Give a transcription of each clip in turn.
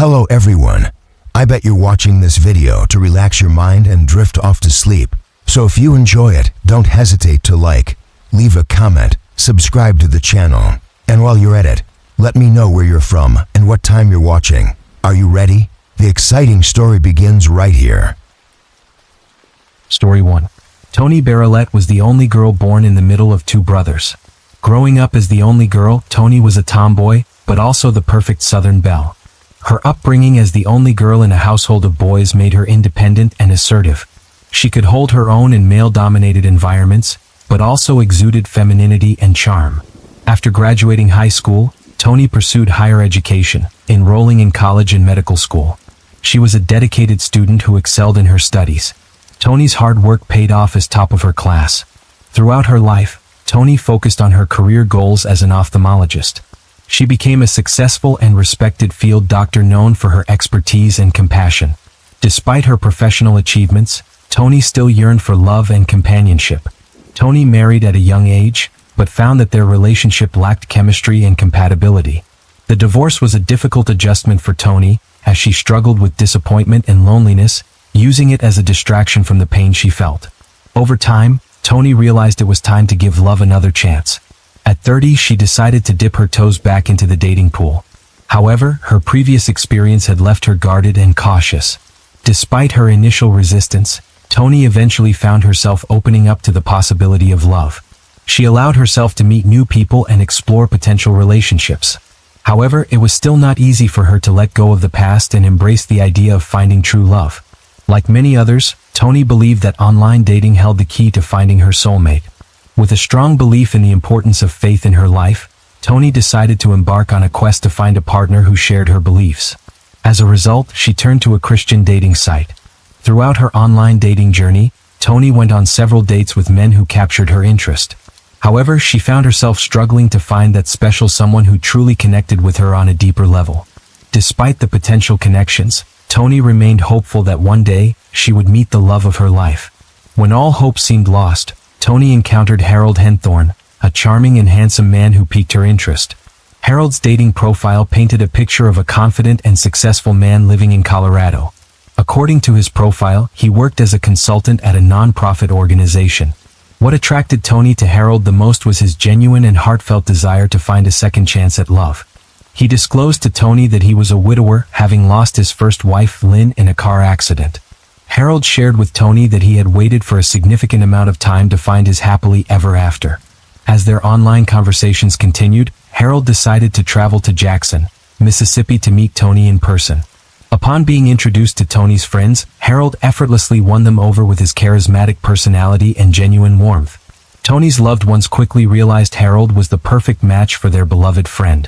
Hello everyone. I bet you're watching this video to relax your mind and drift off to sleep. So if you enjoy it, don't hesitate to like, leave a comment, subscribe to the channel. And while you're at it, let me know where you're from and what time you're watching. Are you ready? The exciting story begins right here. Story 1. Toni Barillette was the only girl born in the middle of two brothers. Growing up as the only girl, Toni was a tomboy, but also the perfect Southern belle. Her upbringing as the only girl in a household of boys made her independent and assertive. She could hold her own in male-dominated environments, but also exuded femininity and charm. After graduating high school, Toni pursued higher education, enrolling in college and medical school. She was a dedicated student who excelled in her studies. Toni's hard work paid off as top of her class. Throughout her life, Toni focused on her career goals as an ophthalmologist. She became a successful and respected field doctor known for her expertise and compassion. Despite her professional achievements, Toni still yearned for love and companionship. Toni married at a young age, but found that their relationship lacked chemistry and compatibility. The divorce was a difficult adjustment for Toni, as she struggled with disappointment and loneliness, using it as a distraction from the pain she felt. Over time, Toni realized it was time to give love another chance. At 30, she decided to dip her toes back into the dating pool. However, her previous experience had left her guarded and cautious. Despite her initial resistance, Toni eventually found herself opening up to the possibility of love. She allowed herself to meet new people and explore potential relationships. However, it was still not easy for her to let go of the past and embrace the idea of finding true love. Like many others, Toni believed that online dating held the key to finding her soulmate. With a strong belief in the importance of faith in her life, Toni decided to embark on a quest to find a partner who shared her beliefs. As a result, she turned to a Christian dating site. Throughout her online dating journey, Toni went on several dates with men who captured her interest. However, she found herself struggling to find that special someone who truly connected with her on a deeper level. Despite the potential connections, Toni remained hopeful that one day, she would meet the love of her life. When all hope seemed lost, Toni encountered Harold Henthorne, a charming and handsome man who piqued her interest. Harold's dating profile painted a picture of a confident and successful man living in Colorado. According to his profile, he worked as a consultant at a non-profit organization. What attracted Toni to Harold the most was his genuine and heartfelt desire to find a second chance at love. He disclosed to Toni that he was a widower, having lost his first wife, Lynn, in a car accident. Harold shared with Toni that he had waited for a significant amount of time to find his happily ever after. As their online conversations continued, Harold decided to travel to Jackson, Mississippi to meet Toni in person. Upon being introduced to Toni's friends, Harold effortlessly won them over with his charismatic personality and genuine warmth. Toni's loved ones quickly realized Harold was the perfect match for their beloved friend.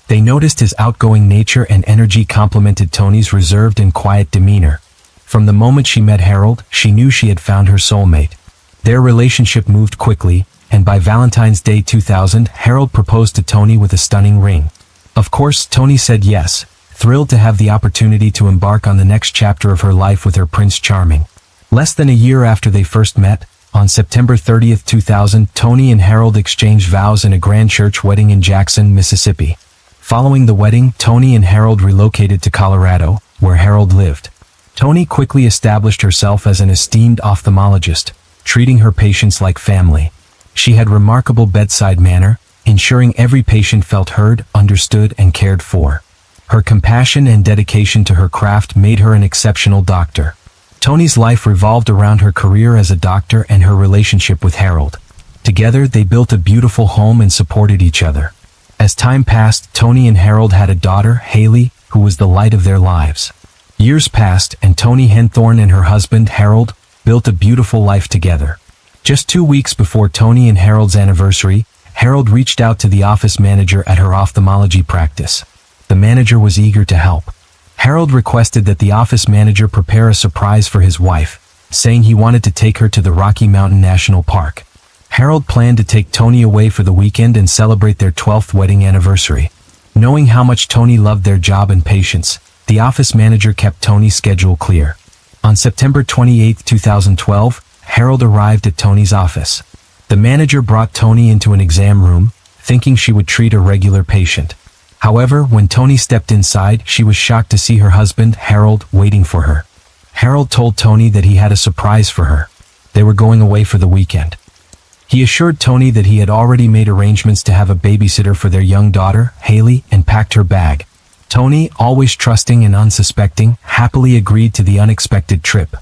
They noticed his outgoing nature and energy complemented Toni's reserved and quiet demeanor. From the moment she met Harold, she knew she had found her soulmate. Their relationship moved quickly, and by Valentine's Day 2000, Harold proposed to Toni with a stunning ring. Of course, Toni said yes, thrilled to have the opportunity to embark on the next chapter of her life with her Prince Charming. Less than a year after they first met, on September 30, 2000, Toni and Harold exchanged vows in a grand church wedding in Jackson, Mississippi. Following the wedding, Toni and Harold relocated to Colorado, where Harold lived. Toni quickly established herself as an esteemed ophthalmologist, treating her patients like family. She had remarkable bedside manner, ensuring every patient felt heard, understood, and cared for. Her compassion and dedication to her craft made her an exceptional doctor. Toni's life revolved around her career as a doctor and her relationship with Harold. Together, they built a beautiful home and supported each other. As time passed, Toni and Harold had a daughter, Haley, who was the light of their lives. Years passed, and Toni Henthorne and her husband, Harold, built a beautiful life together. Just 2 weeks before Toni and Harold's anniversary, Harold reached out to the office manager at her ophthalmology practice. The manager was eager to help. Harold requested that the office manager prepare a surprise for his wife, saying he wanted to take her to the Rocky Mountain National Park. Harold planned to take Toni away for the weekend and celebrate their 12th wedding anniversary. Knowing how much Toni loved their job and patients, the office manager kept Toni's schedule clear. On September 28, 2012, Harold arrived at Toni's office. The manager brought Toni into an exam room, thinking she would treat a regular patient. However, when Tony stepped inside, she was shocked to see her husband, Harold, waiting for her. Harold told Tony that he had a surprise for her. They were going away for the weekend. He assured Tony that he had already made arrangements to have a babysitter for their young daughter, Haley, and packed her bag. Tony, always trusting and unsuspecting, happily agreed to the unexpected trip.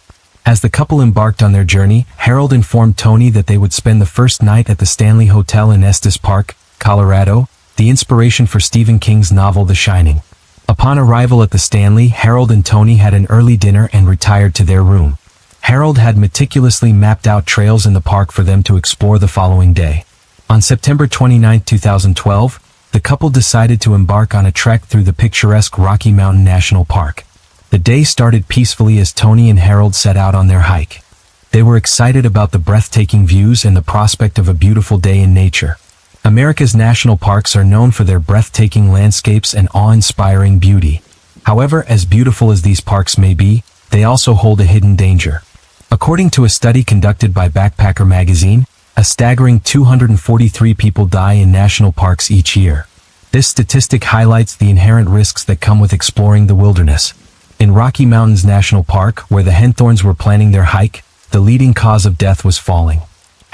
As the couple embarked on their journey, Harold informed Tony that they would spend the first night at the Stanley Hotel in Estes Park, Colorado, the inspiration for Stephen King's novel The Shining. Upon arrival at the Stanley, Harold and Tony had an early dinner and retired to their room. Harold had meticulously mapped out trails in the park for them to explore the following day. On September 29, 2012, the couple decided to embark on a trek through the picturesque Rocky Mountain National Park. The day started peacefully as Tony and Harold set out on their hike. They were excited about the breathtaking views and the prospect of a beautiful day in nature. America's national parks are known for their breathtaking landscapes and awe-inspiring beauty. However, as beautiful as these parks may be, they also hold a hidden danger. According to a study conducted by Backpacker magazine, a staggering 243 people die in national parks each year. This statistic highlights the inherent risks that come with exploring the wilderness. In Rocky Mountains National Park, where the Henthorns were planning their hike, the leading cause of death was falling.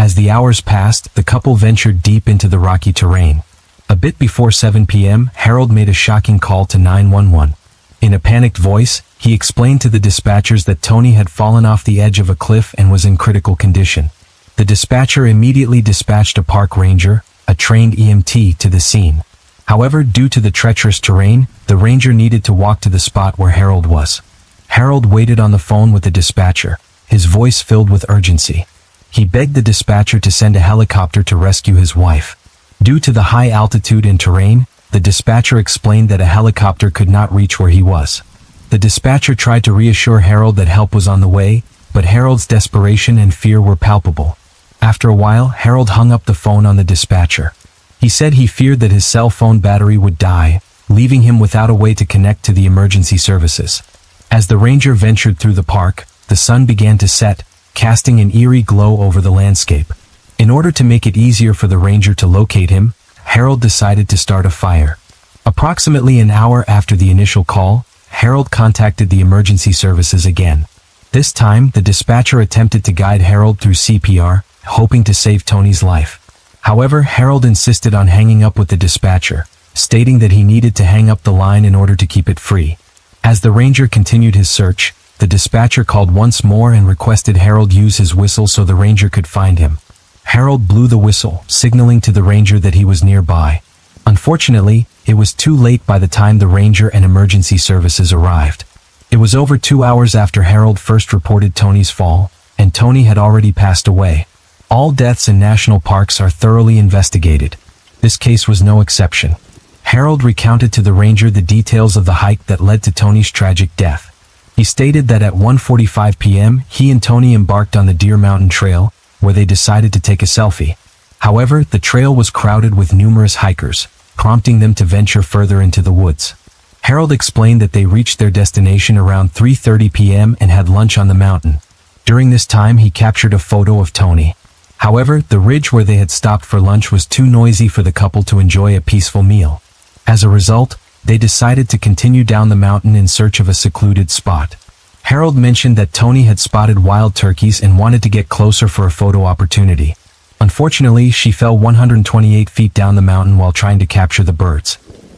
As the hours passed, the couple ventured deep into the rocky terrain. A bit before 7 p.m., Harold made a shocking call to 911. In a panicked voice, he explained to the dispatchers that Tony had fallen off the edge of a cliff and was in critical condition. The dispatcher immediately dispatched a park ranger, a trained EMT, to the scene. However, due to the treacherous terrain, the ranger needed to walk to the spot where Harold was. Harold waited on the phone with the dispatcher, his voice filled with urgency. He begged the dispatcher to send a helicopter to rescue his wife. Due to the high altitude and terrain, the dispatcher explained that a helicopter could not reach where he was. The dispatcher tried to reassure Harold that help was on the way, but Harold's desperation and fear were palpable. After a while, Harold hung up the phone on the dispatcher. He said he feared that his cell phone battery would die, leaving him without a way to connect to the emergency services. As the ranger ventured through the park, the sun began to set, casting an eerie glow over the landscape. In order to make it easier for the ranger to locate him, Harold decided to start a fire. Approximately an hour after the initial call, Harold contacted the emergency services again. This time, the dispatcher attempted to guide Harold through CPR, hoping to save Tony's life. However, Harold insisted on hanging up with the dispatcher, stating that he needed to hang up the line in order to keep it free. As the ranger continued his search, the dispatcher called once more and requested Harold use his whistle so the ranger could find him. Harold blew the whistle, signaling to the ranger that he was nearby. Unfortunately, it was too late by the time the ranger and emergency services arrived. It was over 2 hours after Harold first reported Tony's fall, and Tony had already passed away. All deaths in national parks are thoroughly investigated. This case was no exception. Harold recounted to the ranger the details of the hike that led to Tony's tragic death. He stated that at 1:45 p.m., he and Tony embarked on the Deer Mountain Trail, where they decided to take a selfie. However, the trail was crowded with numerous hikers, prompting them to venture further into the woods. Harold explained that they reached their destination around 3:30 p.m. and had lunch on the mountain. During this time, he captured a photo of Tony. However, the ridge where they had stopped for lunch was too noisy for the couple to enjoy a peaceful meal. As a result, they decided to continue down the mountain in search of a secluded spot. Harold mentioned that Tony had spotted wild turkeys and wanted to get closer for a photo opportunity. Unfortunately, she fell 128 feet down the mountain while trying to capture the birds.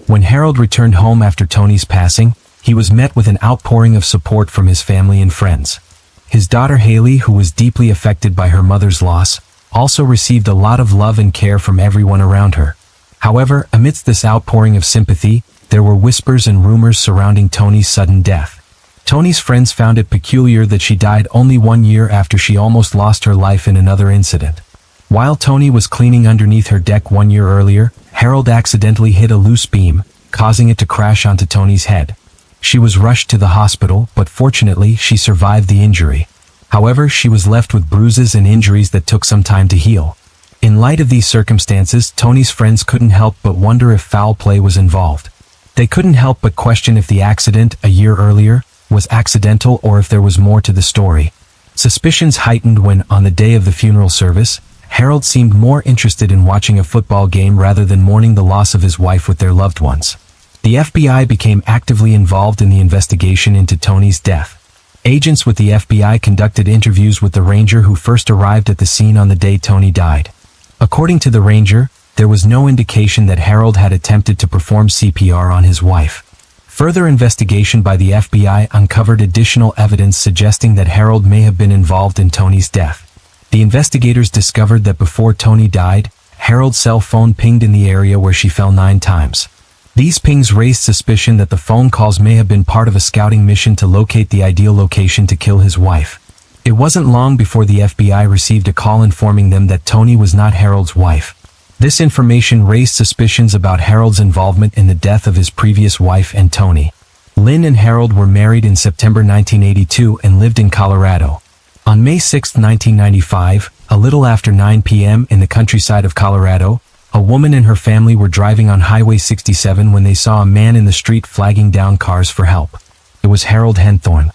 When Harold returned home after Tony's passing, he was met with an outpouring of support from his family and friends. His daughter Haley, who was deeply affected by her mother's loss, also received a lot of love and care from everyone around her. However, amidst this outpouring of sympathy, there were whispers and rumors surrounding Tony's sudden death. Tony's friends found it peculiar that she died only 1 year after she almost lost her life in another incident. While Tony was cleaning underneath her deck 1 year earlier, Harold accidentally hit a loose beam, causing it to crash onto Tony's head. She was rushed to the hospital, but fortunately, she survived the injury. However, she was left with bruises and injuries that took some time to heal. In light of these circumstances, Tony's friends couldn't help but wonder if foul play was involved. They couldn't help but question if the accident, a year earlier, was accidental or if there was more to the story. Suspicions heightened when, on the day of the funeral service, Harold seemed more interested in watching a football game rather than mourning the loss of his wife with their loved ones. The FBI became actively involved in the investigation into Tony's death. Agents with the FBI conducted interviews with the ranger who first arrived at the scene on the day Tony died. According to the ranger, there was no indication that Harold had attempted to perform CPR on his wife. Further investigation by the FBI uncovered additional evidence suggesting that Harold may have been involved in Tony's death. The investigators discovered that before Tony died, Harold's cell phone pinged in the area where she fell 9 times. These pings raised suspicion that the phone calls may have been part of a scouting mission to locate the ideal location to kill his wife. It wasn't long before the FBI received a call informing them that Tony was not Harold's wife. This information raised suspicions about Harold's involvement in the death of his previous wife and Tony. Lynn and Harold were married in September 1982 and lived in Colorado. On May 6, 1995, a little after 9 p.m. in the countryside of Colorado, a woman and her family were driving on Highway 67 when they saw a man in the street flagging down cars for help. It was Harold Henthorne.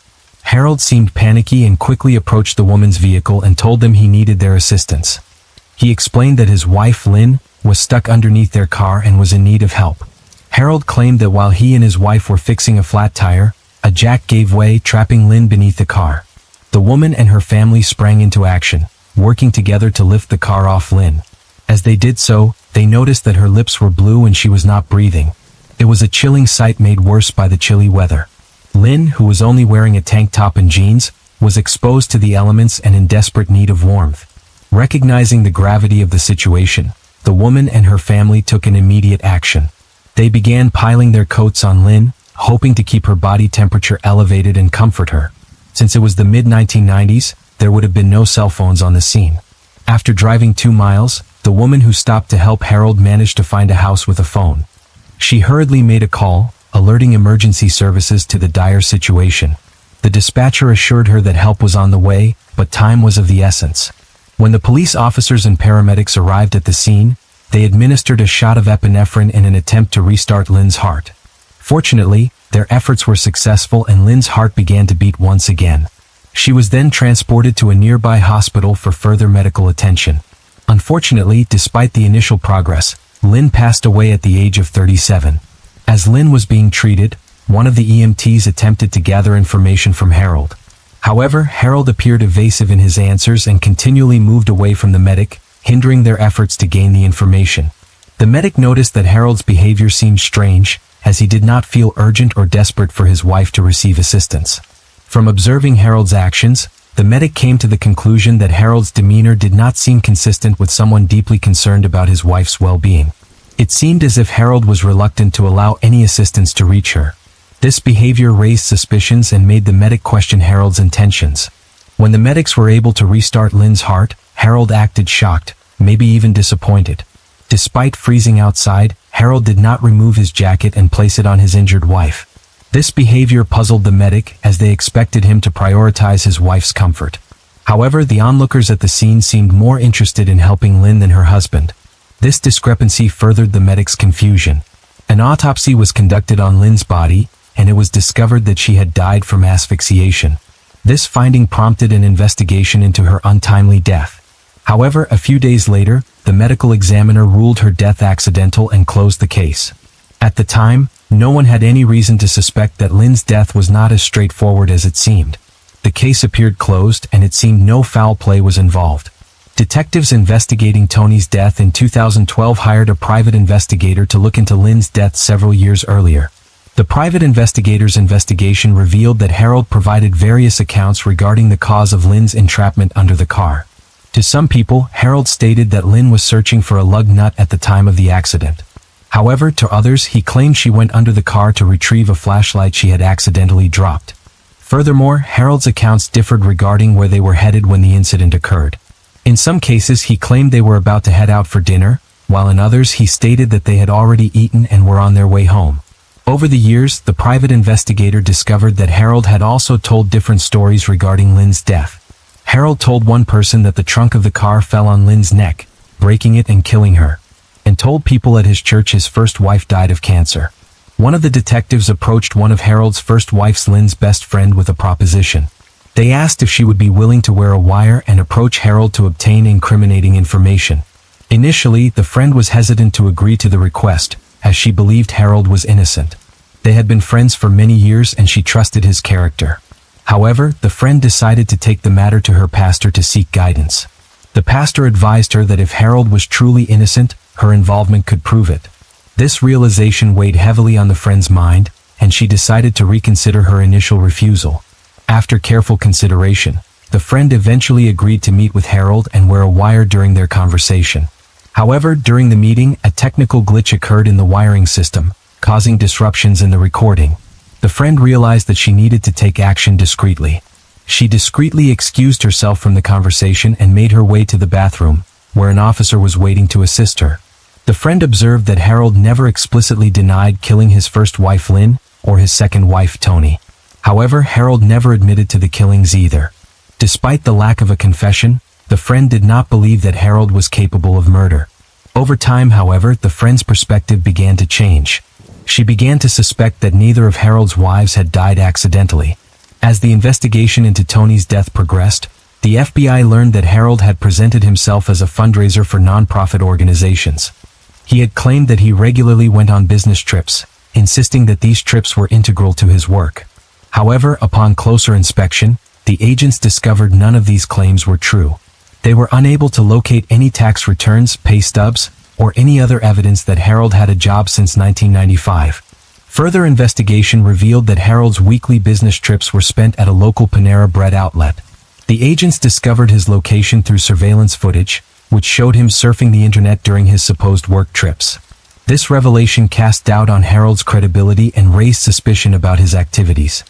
Harold seemed panicky and quickly approached the woman's vehicle and told them he needed their assistance. He explained that his wife, Lynn, was stuck underneath their car and was in need of help. Harold claimed that while he and his wife were fixing a flat tire, a jack gave way, trapping Lynn beneath the car. The woman and her family sprang into action, working together to lift the car off Lynn. As they did so, they noticed that her lips were blue and she was not breathing. It was a chilling sight made worse by the chilly weather. Lynn, who was only wearing a tank top and jeans, was exposed to the elements and in desperate need of warmth. Recognizing the gravity of the situation, the woman and her family took an immediate action. They began piling their coats on Lynn, hoping to keep her body temperature elevated and comfort her. Since it was the mid-1990s, there would have been no cell phones on the scene. After driving 2 miles, the woman who stopped to help Harold managed to find a house with a phone. She hurriedly made a call, alerting emergency services to the dire situation. The dispatcher assured her that help was on the way, but time was of the essence. When the police officers and paramedics arrived at the scene, they administered a shot of epinephrine in an attempt to restart Lynn's heart. Fortunately, their efforts were successful and Lynn's heart began to beat once again. She was then transported to a nearby hospital for further medical attention. Unfortunately, despite the initial progress, Lynn passed away at the age of 37. As Lynn was being treated, one of the EMTs attempted to gather information from Harold. However, Harold appeared evasive in his answers and continually moved away from the medic, hindering their efforts to gain the information. The medic noticed that Harold's behavior seemed strange, as he did not feel urgent or desperate for his wife to receive assistance. From observing Harold's actions, the medic came to the conclusion that Harold's demeanor did not seem consistent with someone deeply concerned about his wife's well-being. It seemed as if Harold was reluctant to allow any assistance to reach her. This behavior raised suspicions and made the medic question Harold's intentions. When the medics were able to restart Lynn's heart, Harold acted shocked, maybe even disappointed. Despite freezing outside, Harold did not remove his jacket and place it on his injured wife. This behavior puzzled the medic, as they expected him to prioritize his wife's comfort. However, the onlookers at the scene seemed more interested in helping Lynn than her husband. This discrepancy furthered the medic's confusion. An autopsy was conducted on Lynn's body, and it was discovered that she had died from asphyxiation. This finding prompted an investigation into her untimely death. However, a few days later, the medical examiner ruled her death accidental and closed the case. At the time, no one had any reason to suspect that Lynn's death was not as straightforward as it seemed. The case appeared closed and it seemed no foul play was involved. Detectives investigating Tony's death in 2012 hired a private investigator to look into Lynn's death several years earlier. The private investigator's investigation revealed that Harold provided various accounts regarding the cause of Lynn's entrapment under the car. To some people, Harold stated that Lynn was searching for a lug nut at the time of the accident. However, to others, he claimed she went under the car to retrieve a flashlight she had accidentally dropped. Furthermore, Harold's accounts differed regarding where they were headed when the incident occurred. In some cases, he claimed they were about to head out for dinner, while in others he stated that they had already eaten and were on their way home. Over the years, the private investigator discovered that Harold had also told different stories regarding Lynn's death. Harold told one person that the trunk of the car fell on Lynn's neck, breaking it and killing her, and told people at his church his first wife died of cancer. One of the detectives approached one of Harold's first wife's Lynn's best friend with a proposition. They asked if she would be willing to wear a wire and approach Harold to obtain incriminating information. Initially, the friend was hesitant to agree to the request, as she believed Harold was innocent. They had been friends for many years and she trusted his character. However, the friend decided to take the matter to her pastor to seek guidance. The pastor advised her that if Harold was truly innocent, her involvement could prove it. This realization weighed heavily on the friend's mind, and she decided to reconsider her initial refusal. After careful consideration, the friend eventually agreed to meet with Harold and wear a wire during their conversation. However, during the meeting, a technical glitch occurred in the wiring system, causing disruptions in the recording. The friend realized that she needed to take action discreetly. She discreetly excused herself from the conversation and made her way to the bathroom, where an officer was waiting to assist her. The friend observed that Harold never explicitly denied killing his first wife Lynn or his second wife Toni. However, Harold never admitted to the killings either. Despite the lack of a confession, the friend did not believe that Harold was capable of murder. Over time, however, the friend's perspective began to change. She began to suspect that neither of Harold's wives had died accidentally. As the investigation into Toni's death progressed, the FBI learned that Harold had presented himself as a fundraiser for nonprofit organizations. He had claimed that he regularly went on business trips, insisting that these trips were integral to his work. However, upon closer inspection, the agents discovered none of these claims were true. They were unable to locate any tax returns, pay stubs, or any other evidence that Harold had a job since 1995. Further investigation revealed that Harold's weekly business trips were spent at a local Panera Bread outlet. The agents discovered his location through surveillance footage, which showed him surfing the internet during his supposed work trips. This revelation cast doubt on Harold's credibility and raised suspicion about his activities.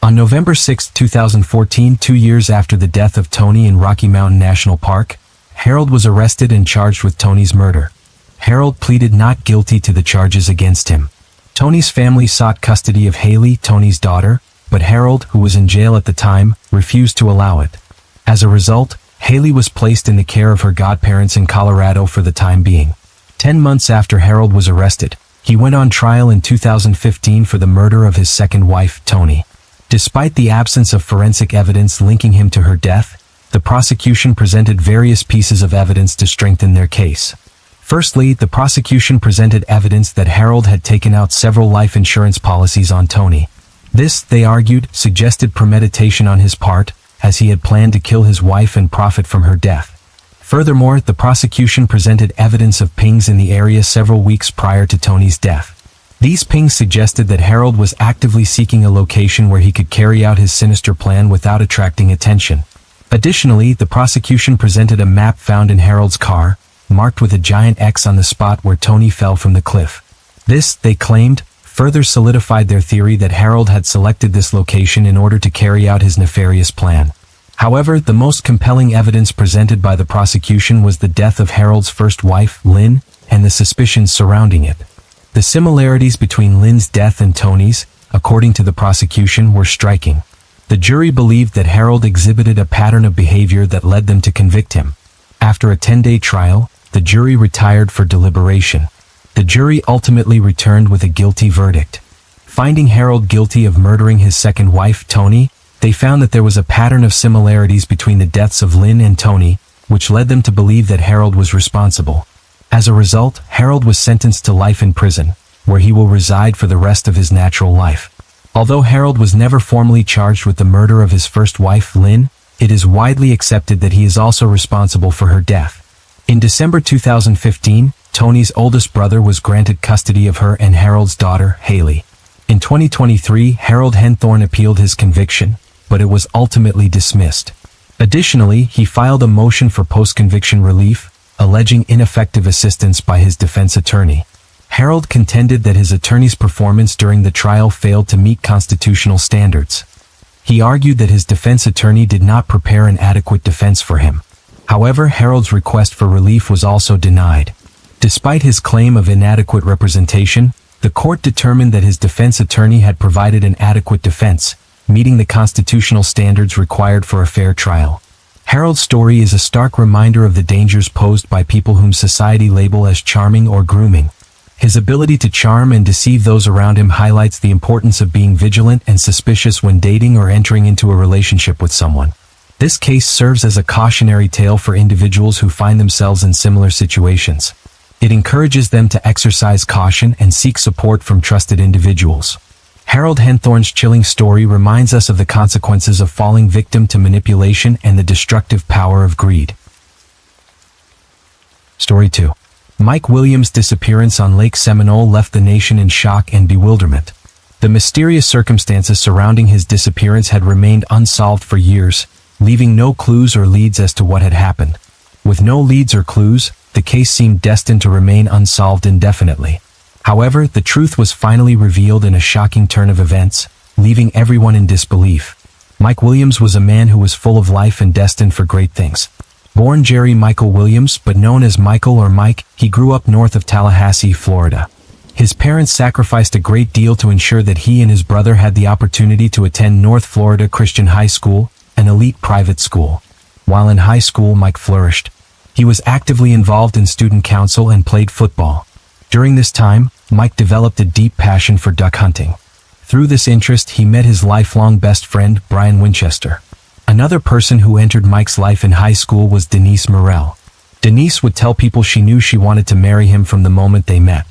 On November 6, 2014, 2 years after the death of Toni in Rocky Mountain National Park, Harold was arrested and charged with Toni's murder. Harold pleaded not guilty to the charges against him. Toni's family sought custody of Haley, Toni's daughter, but Harold, who was in jail at the time, refused to allow it. As a result, Haley was placed in the care of her godparents in Colorado for the time being. 10 months after Harold was arrested, he went on trial in 2015 for the murder of his second wife, Toni. Despite the absence of forensic evidence linking him to her death, the prosecution presented various pieces of evidence to strengthen their case. Firstly, the prosecution presented evidence that Harold had taken out several life insurance policies on Toni. This, they argued, suggested premeditation on his part, as he had planned to kill his wife and profit from her death. Furthermore, the prosecution presented evidence of pings in the area several weeks prior to Toni's death. These pings suggested that Harold was actively seeking a location where he could carry out his sinister plan without attracting attention. Additionally, the prosecution presented a map found in Harold's car, marked with a giant X on the spot where Toni fell from the cliff. This, they claimed, further solidified their theory that Harold had selected this location in order to carry out his nefarious plan. However, the most compelling evidence presented by the prosecution was the death of Harold's first wife, Lynn, and the suspicions surrounding it. The similarities between Lynn's death and Toni's, according to the prosecution, were striking. The jury believed that Harold exhibited a pattern of behavior that led them to convict him. After a 10-day trial, the jury retired for deliberation. The jury ultimately returned with a guilty verdict. Finding Harold guilty of murdering his second wife, Toni, they found that there was a pattern of similarities between the deaths of Lynn and Toni, which led them to believe that Harold was responsible. As a result, Harold was sentenced to life in prison, where he will reside for the rest of his natural life. Although Harold was never formally charged with the murder of his first wife, Lynn, it is widely accepted that he is also responsible for her death. In December 2015, Toni's oldest brother was granted custody of her and Harold's daughter, Haley. In 2023, Harold Henthorne appealed his conviction, but it was ultimately dismissed. Additionally, he filed a motion for post-conviction relief, alleging ineffective assistance by his defense attorney. Harold contended that his attorney's performance during the trial failed to meet constitutional standards. He argued that his defense attorney did not prepare an adequate defense for him. However, Harold's request for relief was also denied. Despite his claim of inadequate representation, the court determined that his defense attorney had provided an adequate defense, meeting the constitutional standards required for a fair trial. Harold's story is a stark reminder of the dangers posed by people whom society label as charming or grooming. His ability to charm and deceive those around him highlights the importance of being vigilant and suspicious when dating or entering into a relationship with someone. This case serves as a cautionary tale for individuals who find themselves in similar situations. It encourages them to exercise caution and seek support from trusted individuals. Harold Henthorne's chilling story reminds us of the consequences of falling victim to manipulation and the destructive power of greed. Story 2. Mike Williams' disappearance on Lake Seminole left the nation in shock and bewilderment. The mysterious circumstances surrounding his disappearance had remained unsolved for years, leaving no clues or leads as to what had happened. With no leads or clues, the case seemed destined to remain unsolved indefinitely. However, the truth was finally revealed in a shocking turn of events, leaving everyone in disbelief. Mike Williams was a man who was full of life and destined for great things. Born Jerry Michael Williams, but known as Michael or Mike, he grew up north of Tallahassee, Florida. His parents sacrificed a great deal to ensure that he and his brother had the opportunity to attend North Florida Christian High School, an elite private school. While in high school, Mike flourished. He was actively involved in student council and played football. During this time, Mike developed a deep passion for duck hunting. Through this interest, he met his lifelong best friend, Brian Winchester. Another person who entered Mike's life in high school was Denise Morrell. Denise would tell people she knew she wanted to marry him from the moment they met.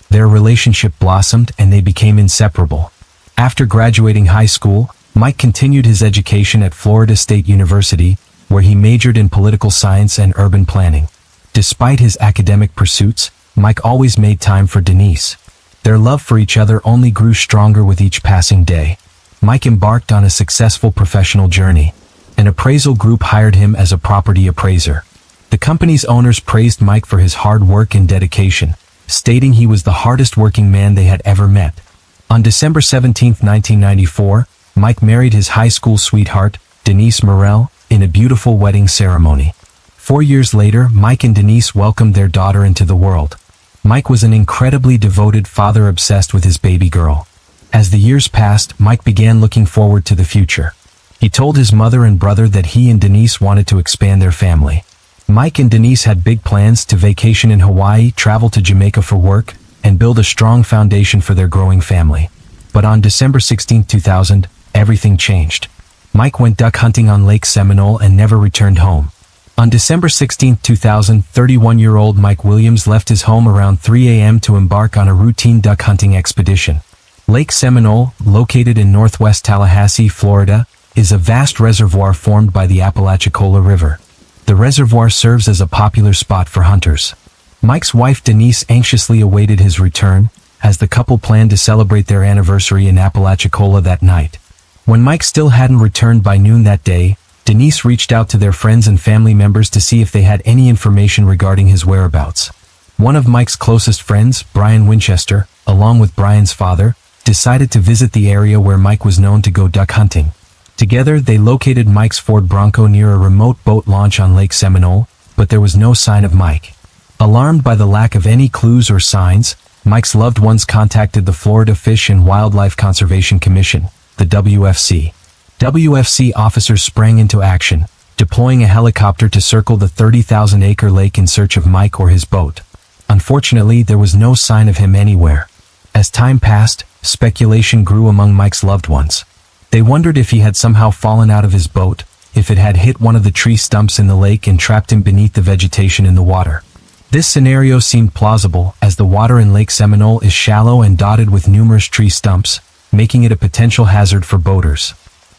Their relationship blossomed and they became inseparable. After graduating high school, Mike continued his education at Florida State University, where he majored in political science and urban planning. Despite his academic pursuits, Mike always made time for Denise. Their love for each other only grew stronger with each passing day. Mike embarked on a successful professional journey. An appraisal group hired him as a property appraiser. The company's owners praised Mike for his hard work and dedication, stating he was the hardest working man they had ever met. On December 17, 1994, Mike married his high school sweetheart, Denise Morrell, in a beautiful wedding ceremony. 4 years later, Mike and Denise welcomed their daughter into the world. Mike was an incredibly devoted father obsessed with his baby girl. As the years passed, Mike began looking forward to the future. He told his mother and brother that he and Denise wanted to expand their family. Mike and Denise had big plans to vacation in Hawaii, travel to Jamaica for work, and build a strong foundation for their growing family. But on December 16, 2000, everything changed. Mike went duck hunting on Lake Seminole and never returned home. On December 16, 2000, 31-year-old Mike Williams left his home around 3 a.m. to embark on a routine duck hunting expedition. Lake Seminole, located in northwest Tallahassee, Florida, is a vast reservoir formed by the Apalachicola River. The reservoir serves as a popular spot for hunters. Mike's wife Denise anxiously awaited his return, as the couple planned to celebrate their anniversary in Apalachicola that night. When Mike still hadn't returned by noon that day, Denise reached out to their friends and family members to see if they had any information regarding his whereabouts. One of Mike's closest friends, Brian Winchester, along with Brian's father, decided to visit the area where Mike was known to go duck hunting. Together, they located Mike's Ford Bronco near a remote boat launch on Lake Seminole, but there was no sign of Mike. Alarmed by the lack of any clues or signs, Mike's loved ones contacted the Florida Fish and Wildlife Conservation Commission, the WFC. WFC officers sprang into action, deploying a helicopter to circle the 30,000-acre lake in search of Mike or his boat. Unfortunately, there was no sign of him anywhere. As time passed, speculation grew among Mike's loved ones. They wondered if he had somehow fallen out of his boat, if it had hit one of the tree stumps in the lake and trapped him beneath the vegetation in the water. This scenario seemed plausible, as the water in Lake Seminole is shallow and dotted with numerous tree stumps, making it a potential hazard for boaters.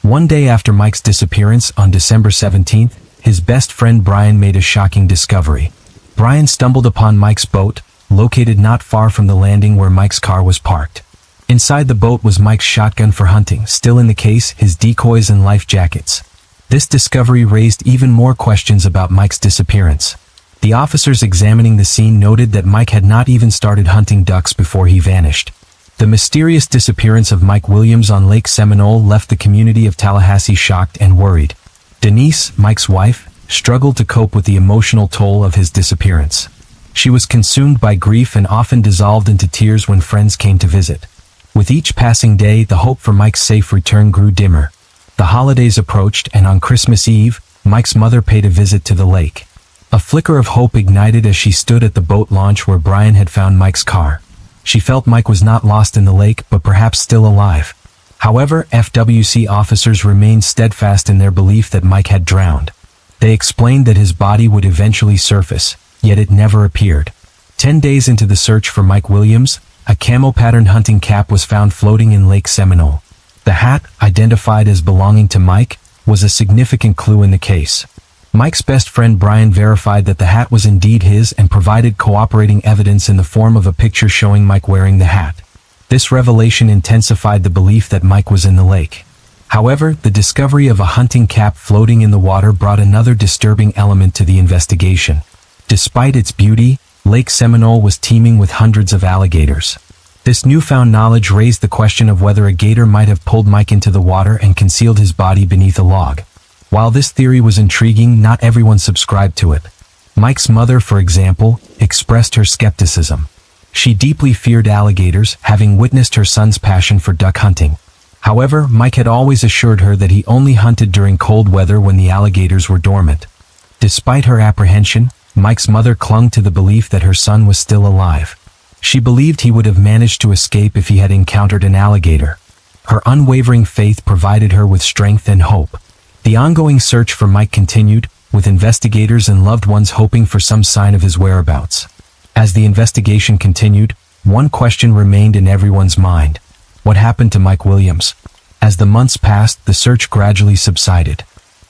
One day after Mike's disappearance, on December 17th, his best friend Brian made a shocking discovery. Brian stumbled upon Mike's boat, located not far from the landing where Mike's car was parked. Inside the boat was Mike's shotgun for hunting, still in the case, his decoys and life jackets. This discovery raised even more questions about Mike's disappearance. The officers examining the scene noted that Mike had not even started hunting ducks before he vanished. The mysterious disappearance of Mike Williams on Lake Seminole left the community of Tallahassee shocked and worried. Denise, Mike's wife, struggled to cope with the emotional toll of his disappearance. She was consumed by grief and often dissolved into tears when friends came to visit. With each passing day, the hope for Mike's safe return grew dimmer. The holidays approached, and on Christmas Eve, Mike's mother paid a visit to the lake. A flicker of hope ignited as she stood at the boat launch where Brian had found Mike's car. She felt Mike was not lost in the lake, but perhaps still alive. However, FWC officers remained steadfast in their belief that Mike had drowned. They explained that his body would eventually surface, yet it never appeared. 10 days into the search for Mike Williams, a camo-patterned hunting cap was found floating in Lake Seminole. The hat, identified as belonging to Mike, was a significant clue in the case. Mike's best friend Brian verified that the hat was indeed his and provided cooperating evidence in the form of a picture showing Mike wearing the hat. This revelation intensified the belief that Mike was in the lake. However, the discovery of a hunting cap floating in the water brought another disturbing element to the investigation. Despite its beauty, Lake Seminole was teeming with hundreds of alligators. This newfound knowledge raised the question of whether a gator might have pulled Mike into the water and concealed his body beneath a log. While this theory was intriguing, not everyone subscribed to it. Mike's mother, for example, expressed her skepticism. She deeply feared alligators, having witnessed her son's passion for duck hunting. However, Mike had always assured her that he only hunted during cold weather when the alligators were dormant. Despite her apprehension, Mike's mother clung to the belief that her son was still alive. She believed he would have managed to escape if he had encountered an alligator. Her unwavering faith provided her with strength and hope. The ongoing search for Mike continued, with investigators and loved ones hoping for some sign of his whereabouts. As the investigation continued, one question remained in everyone's mind. What happened to Mike Williams? As the months passed, the search gradually subsided.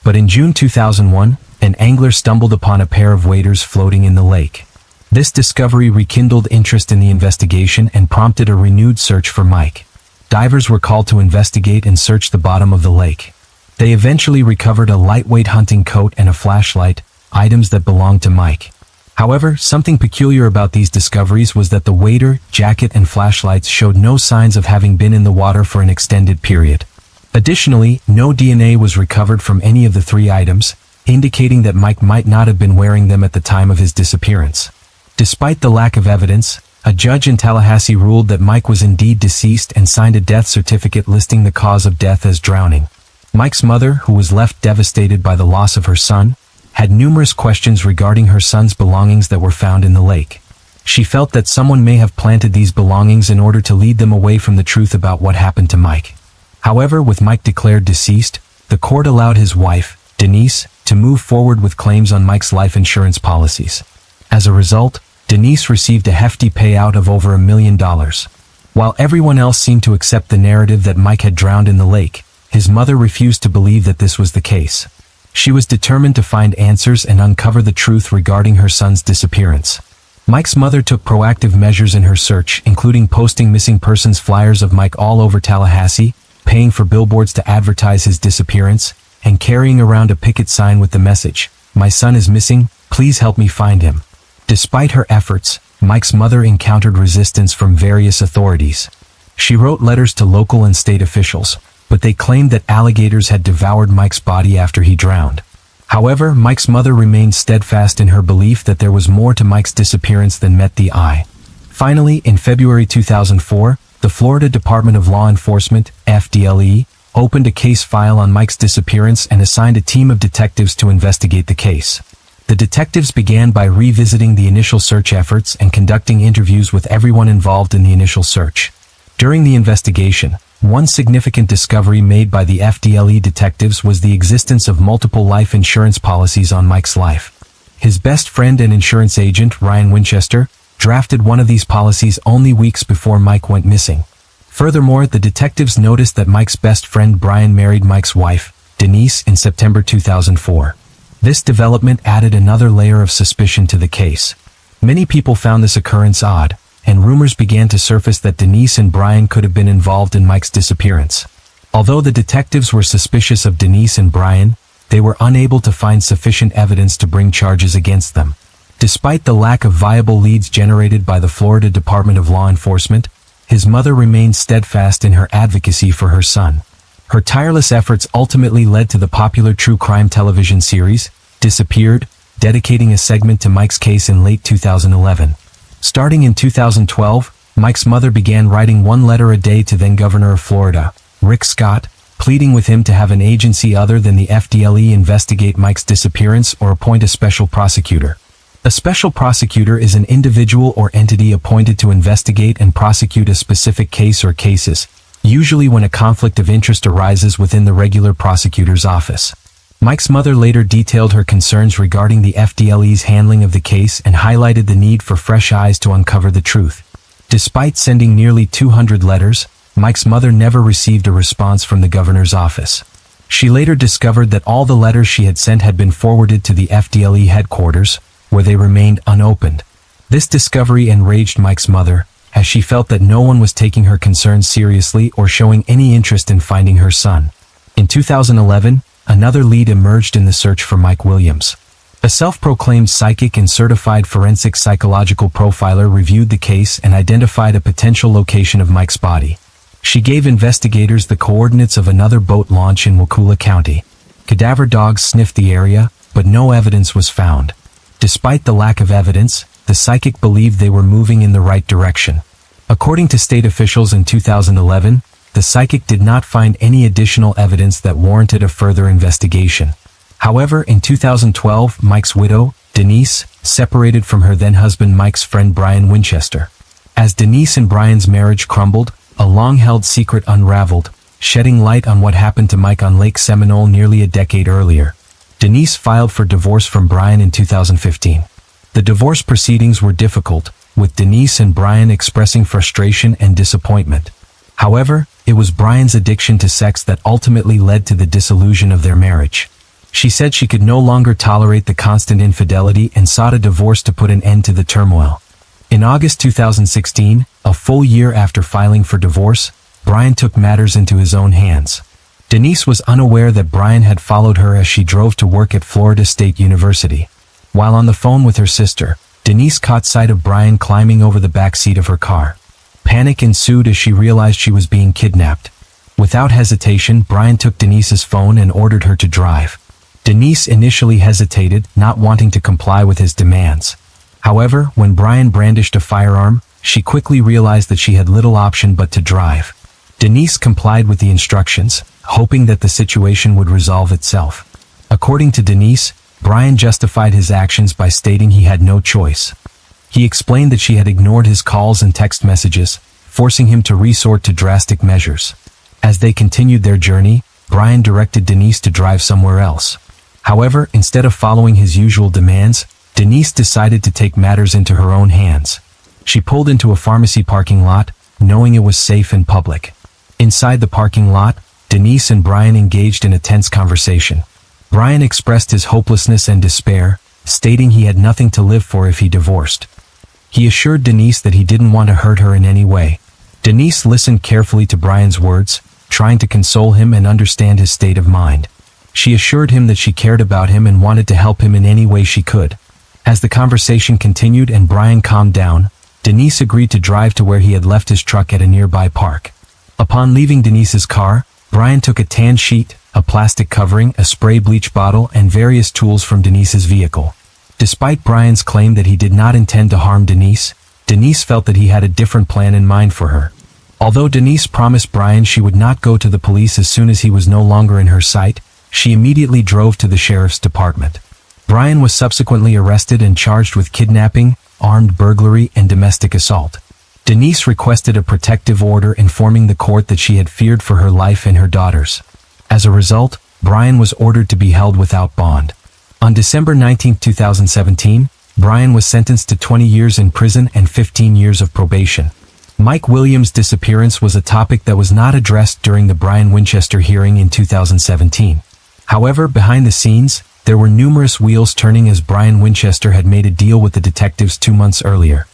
But in June 2001, an angler stumbled upon a pair of waders floating in the lake. This discovery rekindled interest in the investigation and prompted a renewed search for Mike. Divers were called to investigate and search the bottom of the lake. They eventually recovered a lightweight hunting coat and a flashlight, items that belonged to Mike. However, something peculiar about these discoveries was that the wader, jacket, and flashlights showed no signs of having been in the water for an extended period. Additionally, no DNA was recovered from any of the three items, indicating that Mike might not have been wearing them at the time of his disappearance. Despite the lack of evidence, a judge in Tallahassee ruled that Mike was indeed deceased and signed a death certificate listing the cause of death as drowning. Mike's mother, who was left devastated by the loss of her son, had numerous questions regarding her son's belongings that were found in the lake. She felt that someone may have planted these belongings in order to lead them away from the truth about what happened to Mike. However, with Mike declared deceased, the court allowed his wife, Denise, to move forward with claims on Mike's life insurance policies. As a result, Denise received a hefty payout of over $1 million. While everyone else seemed to accept the narrative that Mike had drowned in the lake, his mother refused to believe that this was the case. She was determined to find answers and uncover the truth regarding her son's disappearance. Mike's mother took proactive measures in her search, including posting missing persons flyers of Mike all over Tallahassee, paying for billboards to advertise his disappearance, and carrying around a picket sign with the message, "My son is missing, please help me find him." Despite her efforts, Mike's mother encountered resistance from various authorities. She wrote letters to local and state officials, but they claimed that alligators had devoured Mike's body after he drowned. However, Mike's mother remained steadfast in her belief that there was more to Mike's disappearance than met the eye. Finally, in February 2004, the Florida Department of Law Enforcement, FDLE, opened a case file on Mike's disappearance and assigned a team of detectives to investigate the case. The detectives began by revisiting the initial search efforts and conducting interviews with everyone involved in the initial search. During the investigation, one significant discovery made by the FDLE detectives was the existence of multiple life insurance policies on Mike's life. His best friend and insurance agent, Ryan Winchester, drafted one of these policies only weeks before Mike went missing. Furthermore, the detectives noticed that Mike's best friend Brian married Mike's wife, Denise, in September 2004. This development added another layer of suspicion to the case. Many people found this occurrence odd, and rumors began to surface that Denise and Brian could have been involved in Mike's disappearance. Although the detectives were suspicious of Denise and Brian, they were unable to find sufficient evidence to bring charges against them. Despite the lack of viable leads generated by the Florida Department of Law Enforcement, his mother remained steadfast in her advocacy for her son. Her tireless efforts ultimately led to the popular true crime television series, Disappeared, dedicating a segment to Mike's case in late 2011. Starting in 2012, Mike's mother began writing one letter a day to then-Governor of Florida, Rick Scott, pleading with him to have an agency other than the FDLE investigate Mike's disappearance or appoint a special prosecutor. A special prosecutor is an individual or entity appointed to investigate and prosecute a specific case or cases, usually when a conflict of interest arises within the regular prosecutor's office. Mike's mother later detailed her concerns regarding the FDLE's handling of the case and highlighted the need for fresh eyes to uncover the truth. Despite sending nearly 200 letters, Mike's mother never received a response from the governor's office. She later discovered that all the letters she had sent had been forwarded to the FDLE headquarters, where they remained unopened. This discovery enraged Mike's mother, as she felt that no one was taking her concerns seriously or showing any interest in finding her son. In 2011, another lead emerged in the search for Mike Williams. A self-proclaimed psychic and certified forensic psychological profiler reviewed the case and identified a potential location of Mike's body. She gave investigators the coordinates of another boat launch in Wakulla County. Cadaver dogs sniffed the area, but no evidence was found. Despite the lack of evidence, the psychic believed they were moving in the right direction. According to state officials in 2011, the psychic did not find any additional evidence that warranted a further investigation. However, in 2012, Mike's widow, Denise, separated from her then-husband Mike's friend Brian Winchester. As Denise and Brian's marriage crumbled, a long-held secret unraveled, shedding light on what happened to Mike on Lake Seminole nearly a decade earlier. Denise filed for divorce from Brian in 2015. The divorce proceedings were difficult, with Denise and Brian expressing frustration and disappointment. However, it was Brian's addiction to sex that ultimately led to the dissolution of their marriage. She said she could no longer tolerate the constant infidelity and sought a divorce to put an end to the turmoil. In August 2016, a full year after filing for divorce, Brian took matters into his own hands. Denise was unaware that Brian had followed her as she drove to work at Florida State University. While on the phone with her sister, Denise caught sight of Brian climbing over the back seat of her car. Panic ensued as she realized she was being kidnapped. Without hesitation, Brian took Denise's phone and ordered her to drive. Denise initially hesitated, not wanting to comply with his demands. However, when Brian brandished a firearm, she quickly realized that she had little option but to drive. Denise complied with the instructions, hoping that the situation would resolve itself. According to Denise, Brian justified his actions by stating he had no choice. He explained that she had ignored his calls and text messages, forcing him to resort to drastic measures. As they continued their journey, Brian directed Denise to drive somewhere else. However, instead of following his usual demands, Denise decided to take matters into her own hands. She pulled into a pharmacy parking lot, knowing it was safe and public. Inside the parking lot, Denise and Brian engaged in a tense conversation. Brian expressed his hopelessness and despair, stating he had nothing to live for if he divorced. He assured Denise that he didn't want to hurt her in any way. Denise listened carefully to Brian's words, trying to console him and understand his state of mind. She assured him that she cared about him and wanted to help him in any way she could. As the conversation continued and Brian calmed down, Denise agreed to drive to where he had left his truck at a nearby park. Upon leaving Denise's car, Brian took a tan sheet, a plastic covering, a spray bleach bottle, and various tools from Denise's vehicle. Despite Brian's claim that he did not intend to harm Denise, Denise felt that he had a different plan in mind for her. Although Denise promised Brian she would not go to the police as soon as he was no longer in her sight, she immediately drove to the sheriff's department. Brian was subsequently arrested and charged with kidnapping, armed burglary, and domestic assault. Denise requested a protective order informing the court that she had feared for her life and her daughters. As a result, Brian was ordered to be held without bond. On December 19, 2017, Brian was sentenced to 20 years in prison and 15 years of probation. Mike Williams' disappearance was a topic that was not addressed during the Brian Winchester hearing in 2017. However, behind the scenes, there were numerous wheels turning as Brian Winchester had made a deal with the detectives 2 months earlier.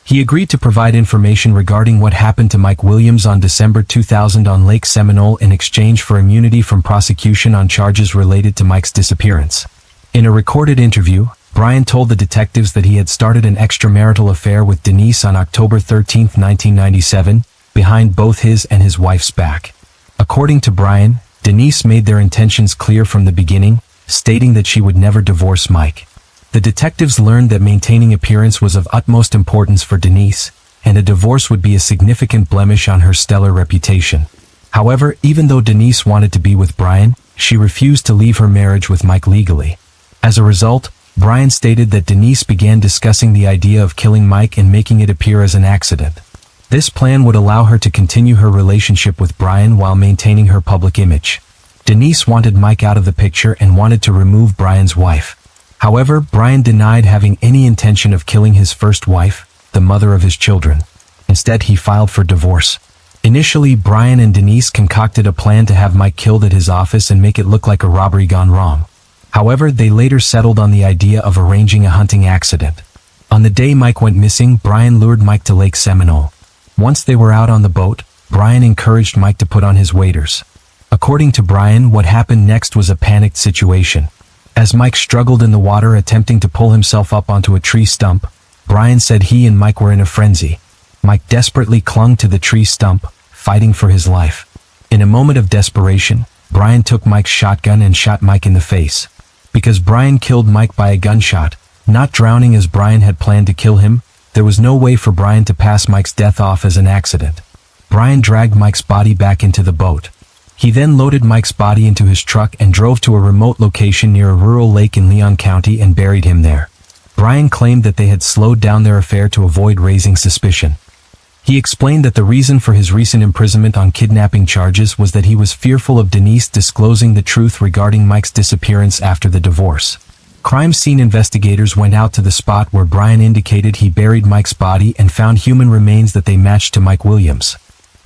He agreed to provide information regarding what happened to Mike Williams on December 2000 on Lake Seminole in exchange for immunity from prosecution on charges related to Mike's disappearance. In a recorded interview, Brian told the detectives that he had started an extramarital affair with Denise on October 13, 1997, behind both his and his wife's back. According to Brian, Denise made their intentions clear from the beginning, stating that she would never divorce Mike. The detectives learned that maintaining appearance was of utmost importance for Denise, and a divorce would be a significant blemish on her stellar reputation. However, even though Denise wanted to be with Brian, she refused to leave her marriage with Mike legally. As a result, Brian stated that Denise began discussing the idea of killing Mike and making it appear as an accident. This plan would allow her to continue her relationship with Brian while maintaining her public image. Denise wanted Mike out of the picture and wanted to remove Brian's wife. However, Brian denied having any intention of killing his first wife, the mother of his children. Instead, he filed for divorce. Initially, Brian and Denise concocted a plan to have Mike killed at his office and make it look like a robbery gone wrong. However, they later settled on the idea of arranging a hunting accident. On the day Mike went missing, Brian lured Mike to Lake Seminole. Once they were out on the boat, Brian encouraged Mike to put on his waders. According to Brian, what happened next was a panicked situation. As Mike struggled in the water attempting to pull himself up onto a tree stump, Brian said he and Mike were in a frenzy. Mike desperately clung to the tree stump, fighting for his life. In a moment of desperation, Brian took Mike's shotgun and shot Mike in the face. Because Brian killed Mike by a gunshot, not drowning as Brian had planned to kill him, there was no way for Brian to pass Mike's death off as an accident. Brian dragged Mike's body back into the boat. He then loaded Mike's body into his truck and drove to a remote location near a rural lake in Leon County and buried him there. Brian claimed that they had slowed down their affair to avoid raising suspicion. He explained that the reason for his recent imprisonment on kidnapping charges was that he was fearful of Denise disclosing the truth regarding Mike's disappearance after the divorce. Crime scene investigators went out to the spot where Brian indicated he buried Mike's body and found human remains that they matched to Mike Williams.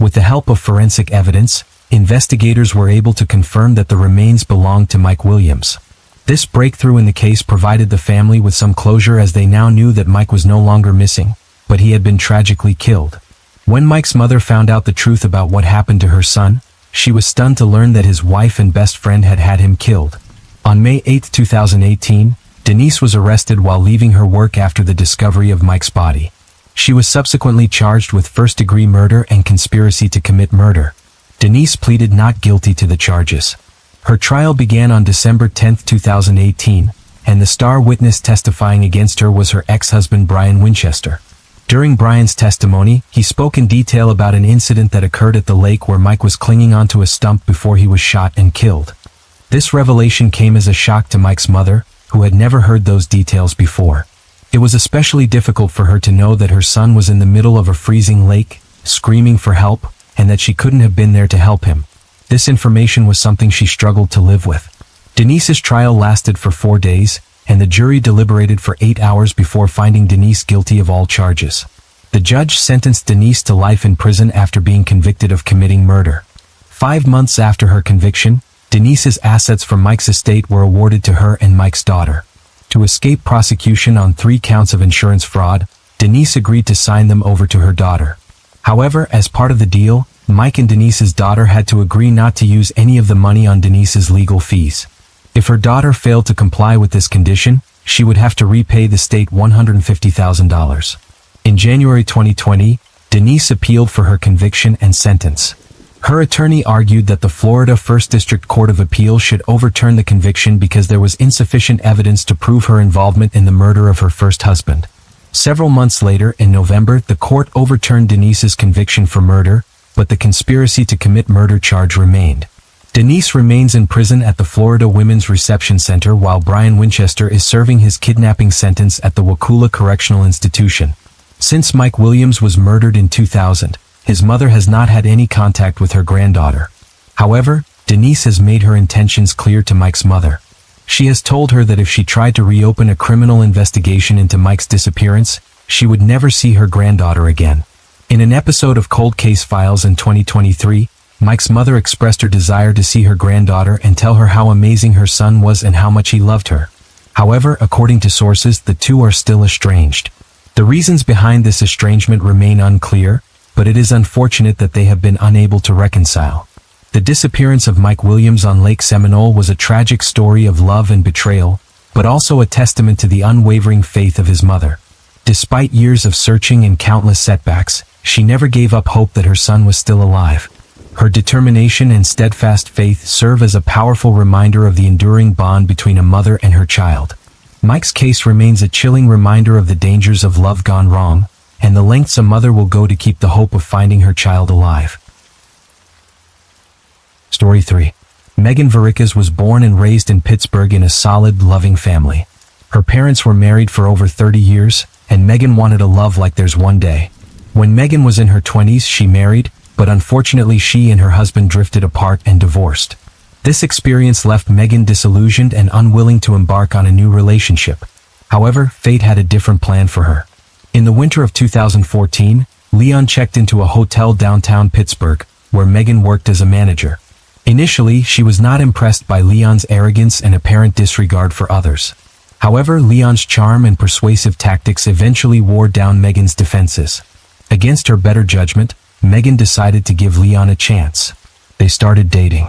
With the help of forensic evidence, investigators were able to confirm that the remains belonged to Mike Williams. This breakthrough in the case provided the family with some closure as they now knew that Mike was no longer missing, but he had been tragically killed. When Mike's mother found out the truth about what happened to her son, she was stunned to learn that his wife and best friend had had him killed. On May 8, 2018, Denise was arrested while leaving her work after the discovery of Mike's body. She was subsequently charged with first-degree murder and conspiracy to commit murder. Denise pleaded not guilty to the charges. Her trial began on December 10, 2018, and the star witness testifying against her was her ex-husband Brian Winchester. During Brian's testimony, he spoke in detail about an incident that occurred at the lake where Mike was clinging onto a stump before he was shot and killed. This revelation came as a shock to Mike's mother, who had never heard those details before. It was especially difficult for her to know that her son was in the middle of a freezing lake, screaming for help, and that she couldn't have been there to help him. This information was something she struggled to live with. Denise's trial lasted for 4 days, and the jury deliberated for 8 hours before finding Denise guilty of all charges. The judge sentenced Denise to life in prison after being convicted of committing murder. 5 months after her conviction, Denise's assets from Mike's estate were awarded to her and Mike's daughter. To escape prosecution on 3 counts of insurance fraud, Denise agreed to sign them over to her daughter. However, as part of the deal, Mike and Denise's daughter had to agree not to use any of the money on Denise's legal fees. If her daughter failed to comply with this condition, she would have to repay the state $150,000. In January 2020, Denise appealed for her conviction and sentence. Her attorney argued that the Florida 1st District Court of Appeals should overturn the conviction because there was insufficient evidence to prove her involvement in the murder of her first husband. Several months later, in November, the court overturned Denise's conviction for murder, but the conspiracy to commit murder charge remained. Denise remains in prison at the Florida Women's Reception Center while Brian Winchester is serving his kidnapping sentence at the Wakulla Correctional Institution. Since Mike Williams was murdered in 2000, his mother has not had any contact with her granddaughter. However, Denise has made her intentions clear to Mike's mother. She has told her that if she tried to reopen a criminal investigation into Mike's disappearance, she would never see her granddaughter again. In an episode of Cold Case Files in 2023, Mike's mother expressed her desire to see her granddaughter and tell her how amazing her son was and how much he loved her. However, according to sources, the two are still estranged. The reasons behind this estrangement remain unclear, but it is unfortunate that they have been unable to reconcile. The disappearance of Mike Williams on Lake Seminole was a tragic story of love and betrayal, but also a testament to the unwavering faith of his mother. Despite years of searching and countless setbacks, she never gave up hope that her son was still alive. Her determination and steadfast faith serve as a powerful reminder of the enduring bond between a mother and her child. Mike's case remains a chilling reminder of the dangers of love gone wrong, and the lengths a mother will go to keep the hope of finding her child alive. Story 3. Megan Varicas was born and raised in Pittsburgh in a solid, loving family. Her parents were married for over 30 years, and Megan wanted a love like theirs one day. When Megan was in her 20s, she married, but unfortunately she and her husband drifted apart and divorced. This experience left Megan disillusioned and unwilling to embark on a new relationship. However, fate had a different plan for her. In the winter of 2014, Leon checked into a hotel downtown Pittsburgh, where Megan worked as a manager. Initially, she was not impressed by Leon's arrogance and apparent disregard for others. However, Leon's charm and persuasive tactics eventually wore down Megan's defenses. Against her better judgment, Megan decided to give Leon a chance. They started dating.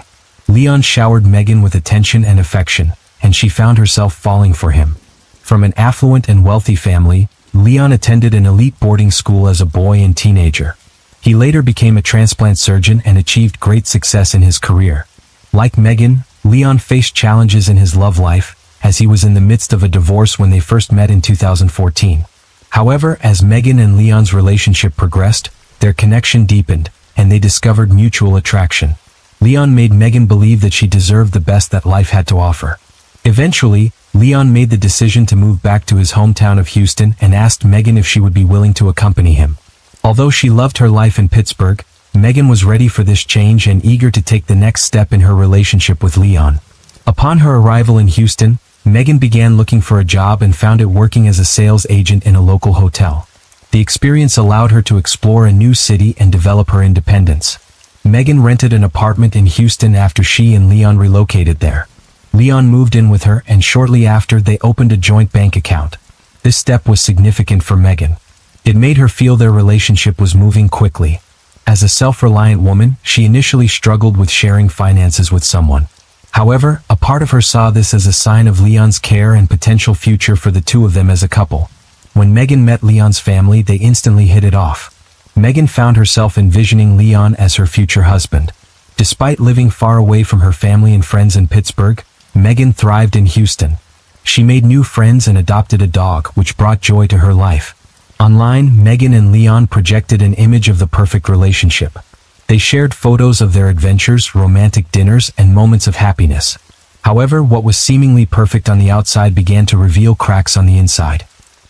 Leon showered Megan with attention and affection, and she found herself falling for him. From an affluent and wealthy family, Leon attended an elite boarding school as a boy and teenager. He later became a transplant surgeon and achieved great success in his career. Like Megan, Leon faced challenges in his love life, as he was in the midst of a divorce when they first met in 2014. However, as Megan and Leon's relationship progressed, their connection deepened, and they discovered mutual attraction. Leon made Megan believe that she deserved the best that life had to offer. Eventually, Leon made the decision to move back to his hometown of Houston and asked Megan if she would be willing to accompany him. Although she loved her life in Pittsburgh, Megan was ready for this change and eager to take the next step in her relationship with Leon. Upon her arrival in Houston, Megan began looking for a job and found it working as a sales agent in a local hotel. The experience allowed her to explore a new city and develop her independence. Megan rented an apartment in Houston after she and Leon relocated there. Leon moved in with her, and shortly after they opened a joint bank account. This step was significant for Megan. It made her feel their relationship was moving quickly. As a self-reliant woman, she initially struggled with sharing finances with someone. However, a part of her saw this as a sign of Leon's care and potential future for the two of them as a couple. When Megan met Leon's family, they instantly hit it off. Megan found herself envisioning Leon as her future husband. Despite living far away from her family and friends in Pittsburgh, Megan thrived in Houston. She made new friends and adopted a dog, which brought joy to her life. Online, Megan and Leon projected an image of the perfect relationship. They shared photos of their adventures, romantic dinners, and moments of happiness. However, what was seemingly perfect on the outside began to reveal cracks on the inside.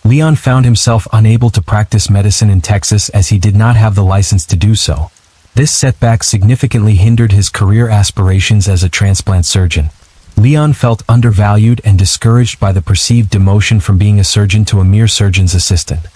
Leon found himself unable to practice medicine in Texas as he did not have the license to do so. This setback significantly hindered his career aspirations as a transplant surgeon. Leon felt undervalued and discouraged by the perceived demotion from being a surgeon to a mere surgeon's assistant.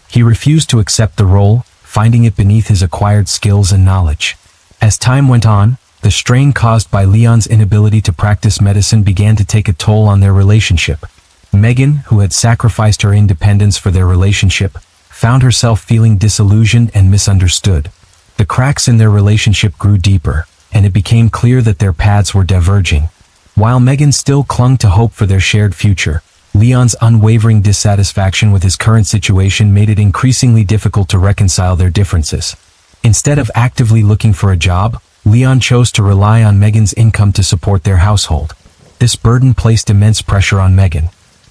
He refused to accept the role, finding it beneath his acquired skills and knowledge. As time went on, the strain caused by Leon's inability to practice medicine began to take a toll on their relationship. Megan, who had sacrificed her independence for their relationship, found herself feeling disillusioned and misunderstood. The cracks in their relationship grew deeper, and it became clear that their paths were diverging. While Megan still clung to hope for their shared future, Leon's unwavering dissatisfaction with his current situation made it increasingly difficult to reconcile their differences. Instead of actively looking for a job, Leon chose to rely on Megan's income to support their household. This burden placed immense pressure on Megan.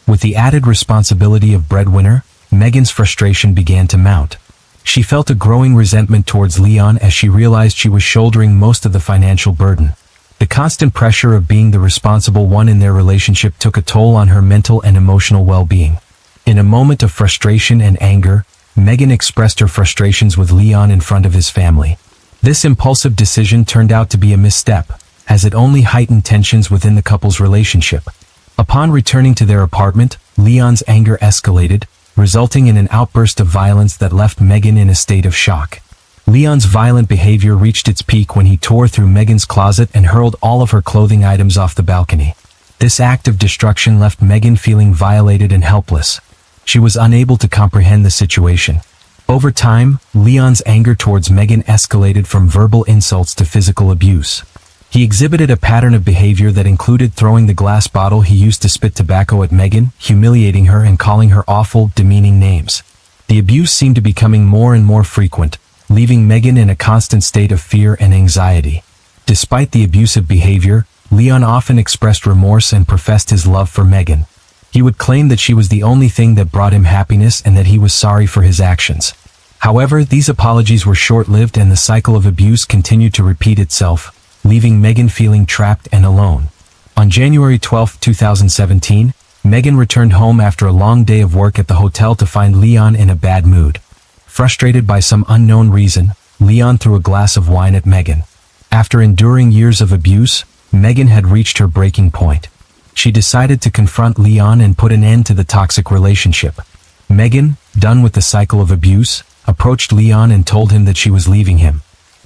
With the added responsibility of breadwinner, Megan's frustration began to mount. She felt a growing resentment towards Leon as she realized she was shouldering most of the financial burden. The constant pressure of being the responsible one in their relationship took a toll on her mental and emotional well-being. In a moment of frustration and anger, Megan expressed her frustrations with Leon in front of his family. This impulsive decision turned out to be a misstep, as it only heightened tensions within the couple's relationship. Upon returning to their apartment, Leon's anger escalated, resulting in an outburst of violence that left Megan in a state of shock. Leon's violent behavior reached its peak when he tore through Megan's closet and hurled all of her clothing items off the balcony. This act of destruction left Megan feeling violated and helpless. She was unable to comprehend the situation. Over time, Leon's anger towards Megan escalated from verbal insults to physical abuse. He exhibited a pattern of behavior that included throwing the glass bottle he used to spit tobacco at Megan, humiliating her and calling her awful, demeaning names. The abuse seemed to be becoming more and more frequent, leaving Megan in a constant state of fear and anxiety. Despite the abusive behavior, Leon often expressed remorse and professed his love for Megan. He would claim that she was the only thing that brought him happiness and that he was sorry for his actions. However, these apologies were short-lived and the cycle of abuse continued to repeat itself, leaving Megan feeling trapped and alone. On January 12, 2017, Megan returned home after a long day of work at the hotel to find Leon in a bad mood. Frustrated by some unknown reason, Leon threw a glass of wine at Megan. After enduring years of abuse, Megan had reached her breaking point. She decided to confront Leon and put an end to the toxic relationship. Megan, done with the cycle of abuse, approached Leon and told him that she was leaving him.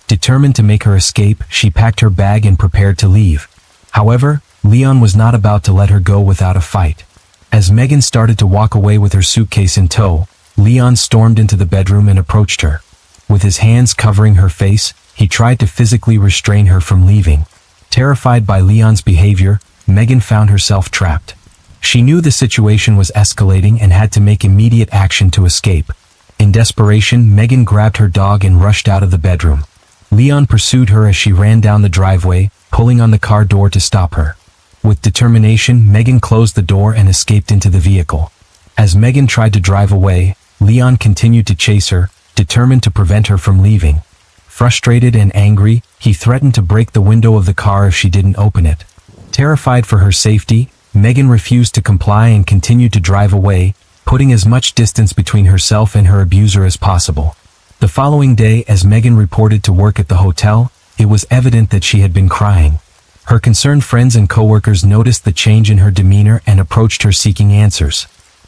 Determined to make her escape, she packed her bag and prepared to leave. However, Leon was not about to let her go without a fight. As Megan started to walk away with her suitcase in tow, Leon stormed into the bedroom and approached her. With his hands covering her face, he tried to physically restrain her from leaving. Terrified by Leon's behavior, Megan found herself trapped. She knew the situation was escalating and had to make immediate action to escape. In desperation, Megan grabbed her dog and rushed out of the bedroom. Leon pursued her as she ran down the driveway, pulling on the car door to stop her. With determination, Megan closed the door and escaped into the vehicle. As Megan tried to drive away, Leon continued to chase her, determined to prevent her from leaving. Frustrated and angry, he threatened to break the window of the car if she didn't open it. Terrified for her safety, Megan refused to comply and continued to drive away, putting as much distance between herself and her abuser as possible. The following day, as Megan reported to work at the hotel, it was evident that she had been crying. Her concerned friends and coworkers noticed the change in her demeanor and approached her seeking answers.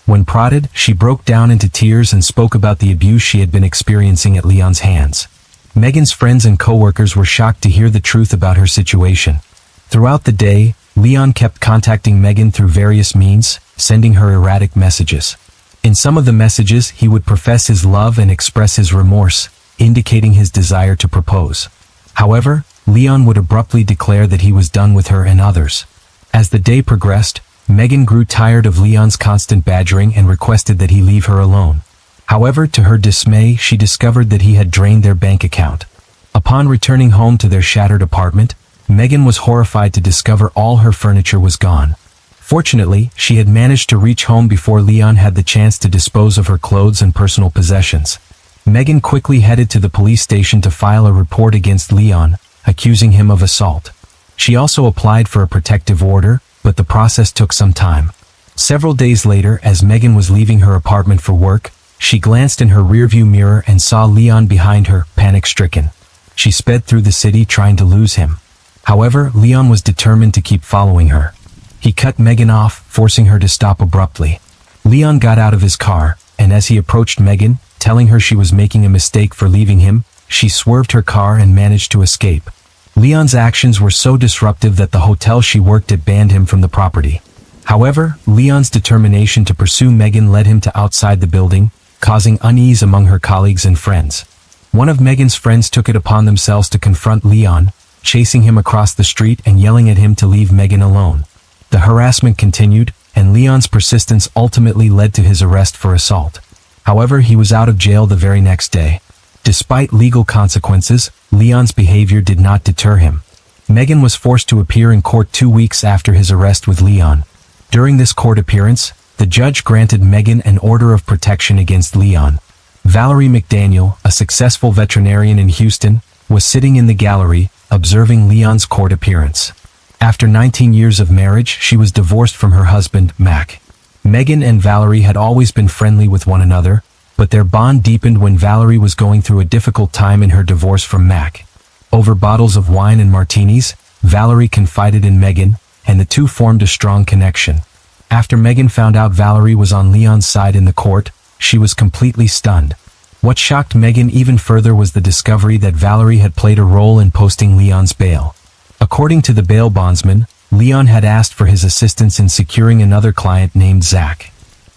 When prodded, she broke down into tears and spoke about the abuse she had been experiencing at Leon's hands. Megan's friends and coworkers were shocked to hear the truth about her situation. Throughout the day, Leon kept contacting Megan through various means, sending her erratic messages. In some of the messages, he would profess his love and express his remorse, indicating his desire to propose. However, Leon would abruptly declare that he was done with her and others. As the day progressed, Megan grew tired of Leon's constant badgering and requested that he leave her alone. However, to her dismay, she discovered that he had drained their bank account. Upon returning home to their shattered apartment, Megan was horrified to discover all her furniture was gone. Fortunately, she had managed to reach home before Leon had the chance to dispose of her clothes and personal possessions. Megan quickly headed to the police station to file a report against Leon, accusing him of assault. She also applied for a protective order, but the process took some time. Several days later, as Megan was leaving her apartment for work, she glanced in her rearview mirror and saw Leon behind her, panic-stricken. She sped through the city trying to lose him. However, Leon was determined to keep following her. He cut Megan off, forcing her to stop abruptly. Leon got out of his car, and as he approached Megan, telling her she was making a mistake for leaving him, she swerved her car and managed to escape. Leon's actions were so disruptive that the hotel she worked at banned him from the property. However, Leon's determination to pursue Megan led him to outside the building, causing unease among her colleagues and friends. One of Megan's friends took it upon themselves to confront Leon, chasing him across the street and yelling at him to leave Megan alone. The harassment continued, and Leon's persistence ultimately led to his arrest for assault. However, he was out of jail the very next day. Despite legal consequences, Leon's behavior did not deter him. Megan was forced to appear in court 2 weeks after his arrest with Leon. During this court appearance, the judge granted Megan an order of protection against Leon. Valerie McDaniel, a successful veterinarian in Houston, was sitting in the gallery, observing Leon's court appearance. After 19 years of marriage, she was divorced from her husband, Mac. Megan and Valerie had always been friendly with one another, but their bond deepened when Valerie was going through a difficult time in her divorce from Mac. Over bottles of wine and martinis, Valerie confided in Megan, and the two formed a strong connection. After Megan found out Valerie was on Leon's side in the court, she was completely stunned. What shocked Megan even further was the discovery that Valerie had played a role in posting Leon's bail. According to the bail bondsman, Leon had asked for his assistance in securing another client named Zach.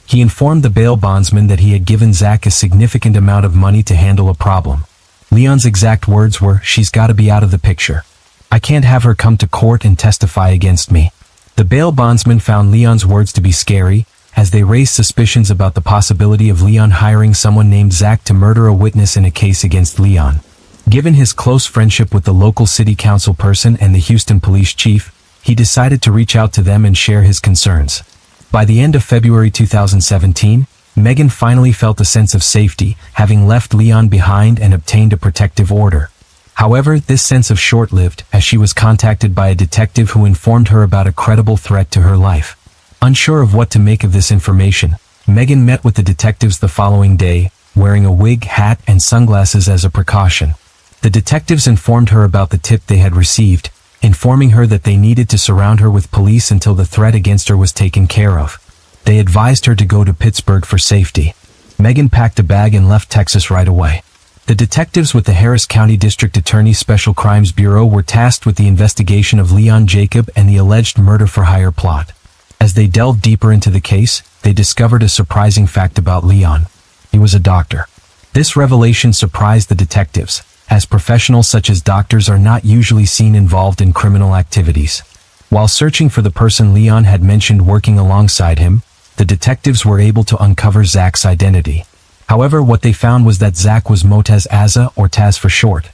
He informed the bail bondsman that he had given Zach a significant amount of money to handle a problem. Leon's exact words were, "She's got to be out of the picture. I can't have her come to court and testify against me." The bail bondsman found Leon's words to be scary, as they raised suspicions about the possibility of Leon hiring someone named Zach to murder a witness in a case against Leon. Given his close friendship with the local city council person and the Houston police chief, he decided to reach out to them and share his concerns. By the end of February 2017, Megan finally felt a sense of safety, having left Leon behind and obtained a protective order. However, this sense of short-lived, as she was contacted by a detective who informed her about a credible threat to her life. Unsure of what to make of this information, Megan met with the detectives the following day, wearing a wig, hat, and sunglasses as a precaution. The detectives informed her about the tip they had received, informing her that they needed to surround her with police until the threat against her was taken care of. They advised her to go to Pittsburgh for safety. Megan packed a bag and left Texas right away. The detectives with the Harris County District Attorney's Special Crimes Bureau were tasked with the investigation of Leon Jacob and the alleged murder-for-hire plot. As they delved deeper into the case, they discovered a surprising fact about Leon. He was a doctor. This revelation surprised the detectives, as professionals such as doctors are not usually seen involved in criminal activities. While searching for the person Leon had mentioned working alongside him, the detectives were able to uncover Zach's identity. However, what they found was that Zach was Motaz Azza, or Taz for short.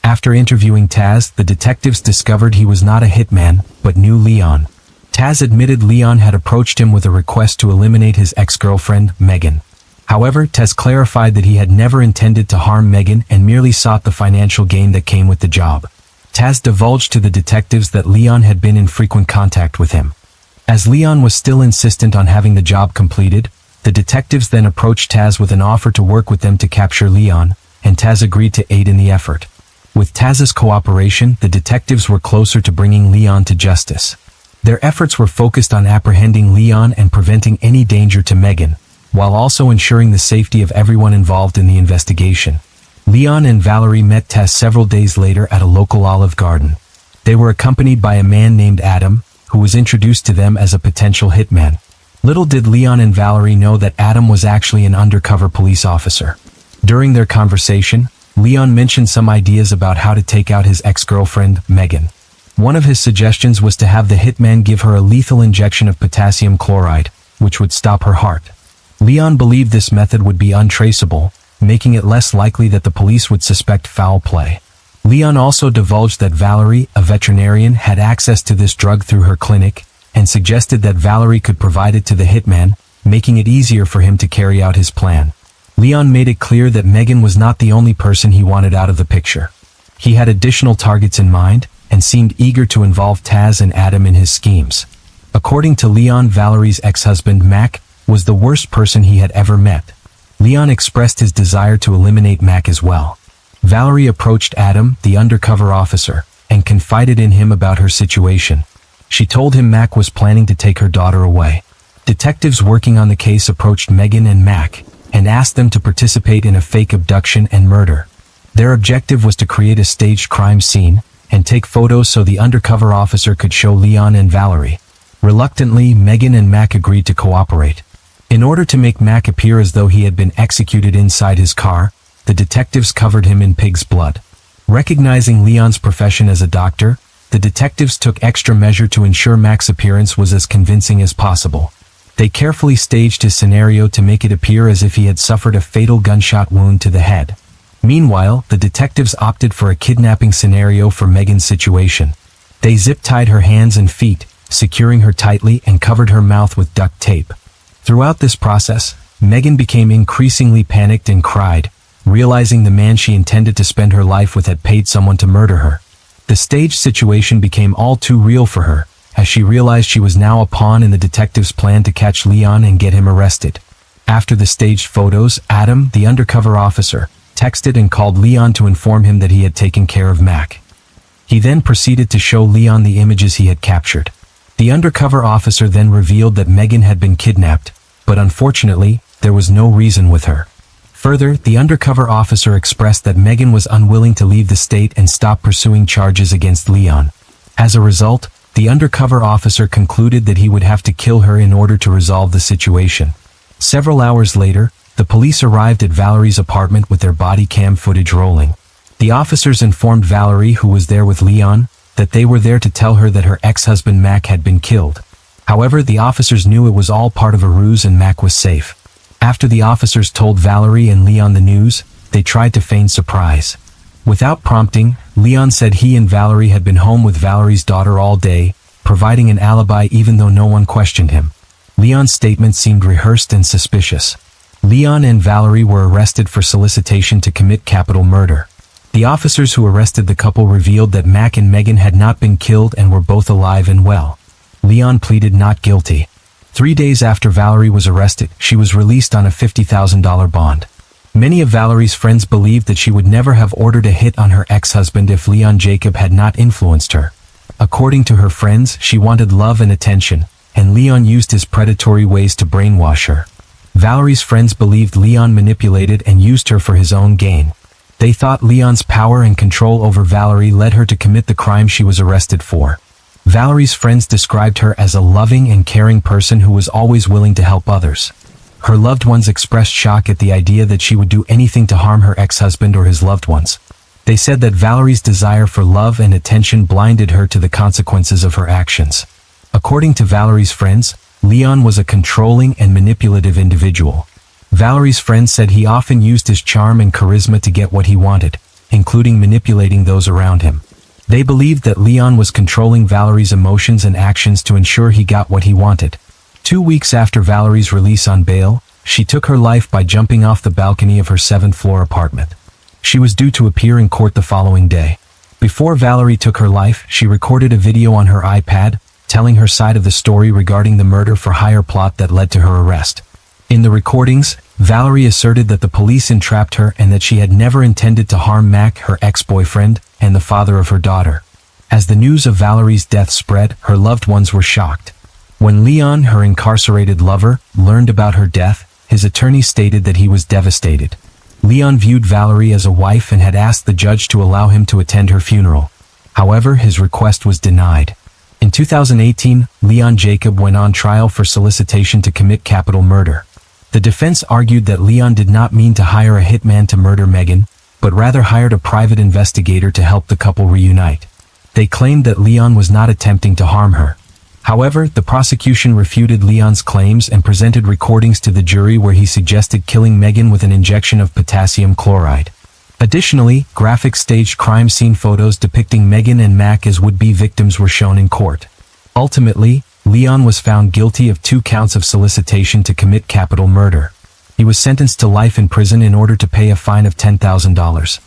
After interviewing Taz, the detectives discovered he was not a hitman, but knew Leon. Taz admitted Leon had approached him with a request to eliminate his ex-girlfriend, Megan. However, Taz clarified that he had never intended to harm Megan and merely sought the financial gain that came with the job. Taz divulged to the detectives that Leon had been in frequent contact with him. As Leon was still insistent on having the job completed, the detectives then approached Taz with an offer to work with them to capture Leon, and Taz agreed to aid in the effort. With Taz's cooperation, the detectives were closer to bringing Leon to justice. Their efforts were focused on apprehending Leon and preventing any danger to Megan, while also ensuring the safety of everyone involved in the investigation. Leon and Valerie met Taz several days later at a local Olive Garden. They were accompanied by a man named Adam, who was introduced to them as a potential hitman. Little did Leon and Valerie know that Adam was actually an undercover police officer. During their conversation, Leon mentioned some ideas about how to take out his ex-girlfriend, Megan. One of his suggestions was to have the hitman give her a lethal injection of potassium chloride, which would stop her heart. Leon believed this method would be untraceable, making it less likely that the police would suspect foul play. Leon also divulged that Valerie, a veterinarian, had access to this drug through her clinic, and suggested that Valerie could provide it to the hitman, making it easier for him to carry out his plan. Leon made it clear that Megan was not the only person he wanted out of the picture. He had additional targets in mind, and seemed eager to involve Taz and Adam in his schemes. According to Leon, Valerie's ex-husband, Mac, was the worst person he had ever met. Leon expressed his desire to eliminate Mac as well. Valerie approached Adam, the undercover officer, and confided in him about her situation. She told him Mac was planning to take her daughter away. Detectives working on the case approached Megan and Mac, and asked them to participate in a fake abduction and murder. Their objective was to create a staged crime scene, and take photos so the undercover officer could show Leon and Valerie. Reluctantly, Megan and Mac agreed to cooperate. In order to make Mac appear as though he had been executed inside his car, the detectives covered him in pig's blood. Recognizing Leon's profession as a doctor, the detectives took extra measure to ensure Mac's appearance was as convincing as possible. They carefully staged his scenario to make it appear as if he had suffered a fatal gunshot wound to the head. Meanwhile, the detectives opted for a kidnapping scenario for Megan's situation. They zip-tied her hands and feet, securing her tightly, and covered her mouth with duct tape. Throughout this process, Megan became increasingly panicked and cried, realizing the man she intended to spend her life with had paid someone to murder her. The staged situation became all too real for her, as she realized she was now a pawn in the detectives' plan to catch Leon and get him arrested. After the staged photos, Adam, the undercover officer, texted and called Leon to inform him that he had taken care of Mac. He then proceeded to show Leon the images he had captured. The undercover officer then revealed that Megan had been kidnapped, but unfortunately, there was no reason with her. Further, the undercover officer expressed that Megan was unwilling to leave the state and stop pursuing charges against Leon. As a result, the undercover officer concluded that he would have to kill her in order to resolve the situation. Several hours later, the police arrived at Valerie's apartment with their body cam footage rolling. The officers informed Valerie, who was there with Leon, that they were there to tell her that her ex-husband Mac had been killed. However, the officers knew it was all part of a ruse and Mac was safe. After the officers told Valerie and Leon the news, they tried to feign surprise. Without prompting, Leon said he and Valerie had been home with Valerie's daughter all day, providing an alibi even though no one questioned him. Leon's statement seemed rehearsed and suspicious. Leon and Valerie were arrested for solicitation to commit capital murder. The officers who arrested the couple revealed that Mac and Megan had not been killed and were both alive and well. Leon pleaded not guilty. 3 days after Valerie was arrested, she was released on a $50,000 bond. Many of Valerie's friends believed that she would never have ordered a hit on her ex-husband if Leon Jacob had not influenced her. According to her friends, she wanted love and attention, and Leon used his predatory ways to brainwash her. Valerie's friends believed Leon manipulated and used her for his own gain. They thought Leon's power and control over Valerie led her to commit the crime she was arrested for. Valerie's friends described her as a loving and caring person who was always willing to help others. Her loved ones expressed shock at the idea that she would do anything to harm her ex-husband or his loved ones. They said that Valerie's desire for love and attention blinded her to the consequences of her actions. According to Valerie's friends, Leon was a controlling and manipulative individual. Valerie's friends said he often used his charm and charisma to get what he wanted, including manipulating those around him. They believed that Leon was controlling Valerie's emotions and actions to ensure he got what he wanted. 2 weeks after Valerie's release on bail, she took her life by jumping off the balcony of her 7th-floor apartment. She was due to appear in court the following day. Before Valerie took her life, she recorded a video on her iPad, telling her side of the story regarding the murder-for-hire plot that led to her arrest. In the recordings, Valerie asserted that the police entrapped her and that she had never intended to harm Mac, her ex-boyfriend, and the father of her daughter. As the news of Valerie's death spread, her loved ones were shocked. When Leon, her incarcerated lover, learned about her death, his attorney stated that he was devastated. Leon viewed Valerie as a wife and had asked the judge to allow him to attend her funeral. However, his request was denied. In 2018, Leon Jacob went on trial for solicitation to commit capital murder. The defense argued that Leon did not mean to hire a hitman to murder Megan, but rather hired a private investigator to help the couple reunite. They claimed that Leon was not attempting to harm her. However, the prosecution refuted Leon's claims and presented recordings to the jury where he suggested killing Megan with an injection of potassium chloride. Additionally, graphic staged crime scene photos depicting Megan and Mac as would-be victims were shown in court. Ultimately, Leon was found guilty of 2 counts of solicitation to commit capital murder. He was sentenced to life in prison in order to pay a fine of $10,000.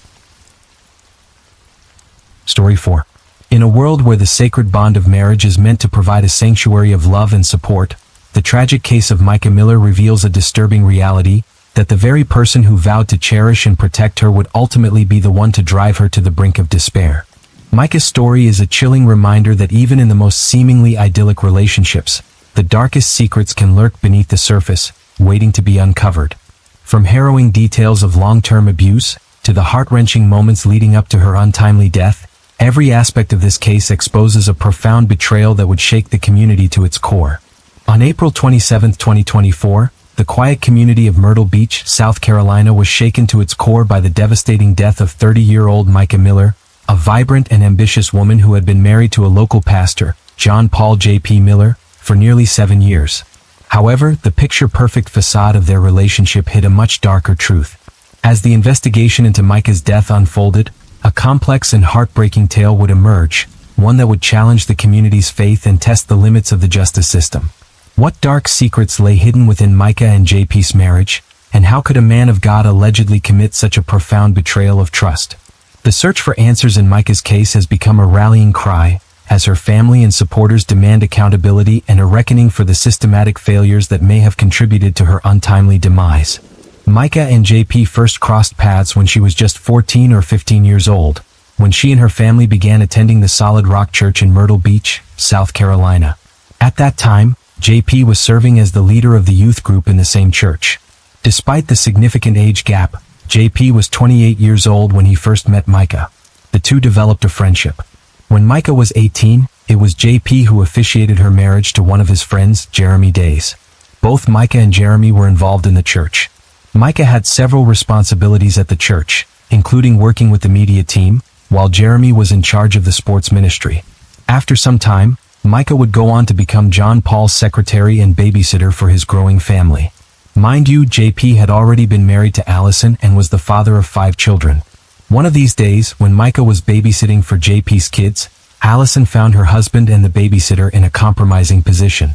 Story 4. In a world where the sacred bond of marriage is meant to provide a sanctuary of love and support, the tragic case of Micah Miller reveals a disturbing reality, that the very person who vowed to cherish and protect her would ultimately be the one to drive her to the brink of despair. Micah's story is a chilling reminder that even in the most seemingly idyllic relationships, the darkest secrets can lurk beneath the surface, waiting to be uncovered. From harrowing details of long-term abuse, to the heart-wrenching moments leading up to her untimely death, every aspect of this case exposes a profound betrayal that would shake the community to its core. On April 27, 2024, the quiet community of Myrtle Beach, South Carolina was shaken to its core by the devastating death of 30-year-old Micah Miller, a vibrant and ambitious woman who had been married to a local pastor, John Paul J.P. Miller, for nearly 7 years. However, the picture-perfect facade of their relationship hid a much darker truth. As the investigation into Micah's death unfolded, a complex and heartbreaking tale would emerge, one that would challenge the community's faith and test the limits of the justice system. What dark secrets lay hidden within Micah and JP's marriage, and how could a man of God allegedly commit such a profound betrayal of trust? The search for answers in Micah's case has become a rallying cry, as her family and supporters demand accountability and a reckoning for the systematic failures that may have contributed to her untimely demise. Micah and JP first crossed paths when she was just 14 or 15 years old, when she and her family began attending the Solid Rock Church in Myrtle Beach, South Carolina. At that time, JP was serving as the leader of the youth group in the same church. Despite the significant age gap, JP was 28 years old when he first met Micah. The two developed a friendship. When Micah was 18, it was JP who officiated her marriage to one of his friends, Jeremy Days. Both Micah and Jeremy were involved in the church. Micah had several responsibilities at the church, including working with the media team, while Jeremy was in charge of the sports ministry. After some time, Micah would go on to become John Paul's secretary and babysitter for his growing family. Mind you, JP had already been married to Allison and was the father of 5 children. One of these days, when Micah was babysitting for JP's kids, Allison found her husband and the babysitter in a compromising position.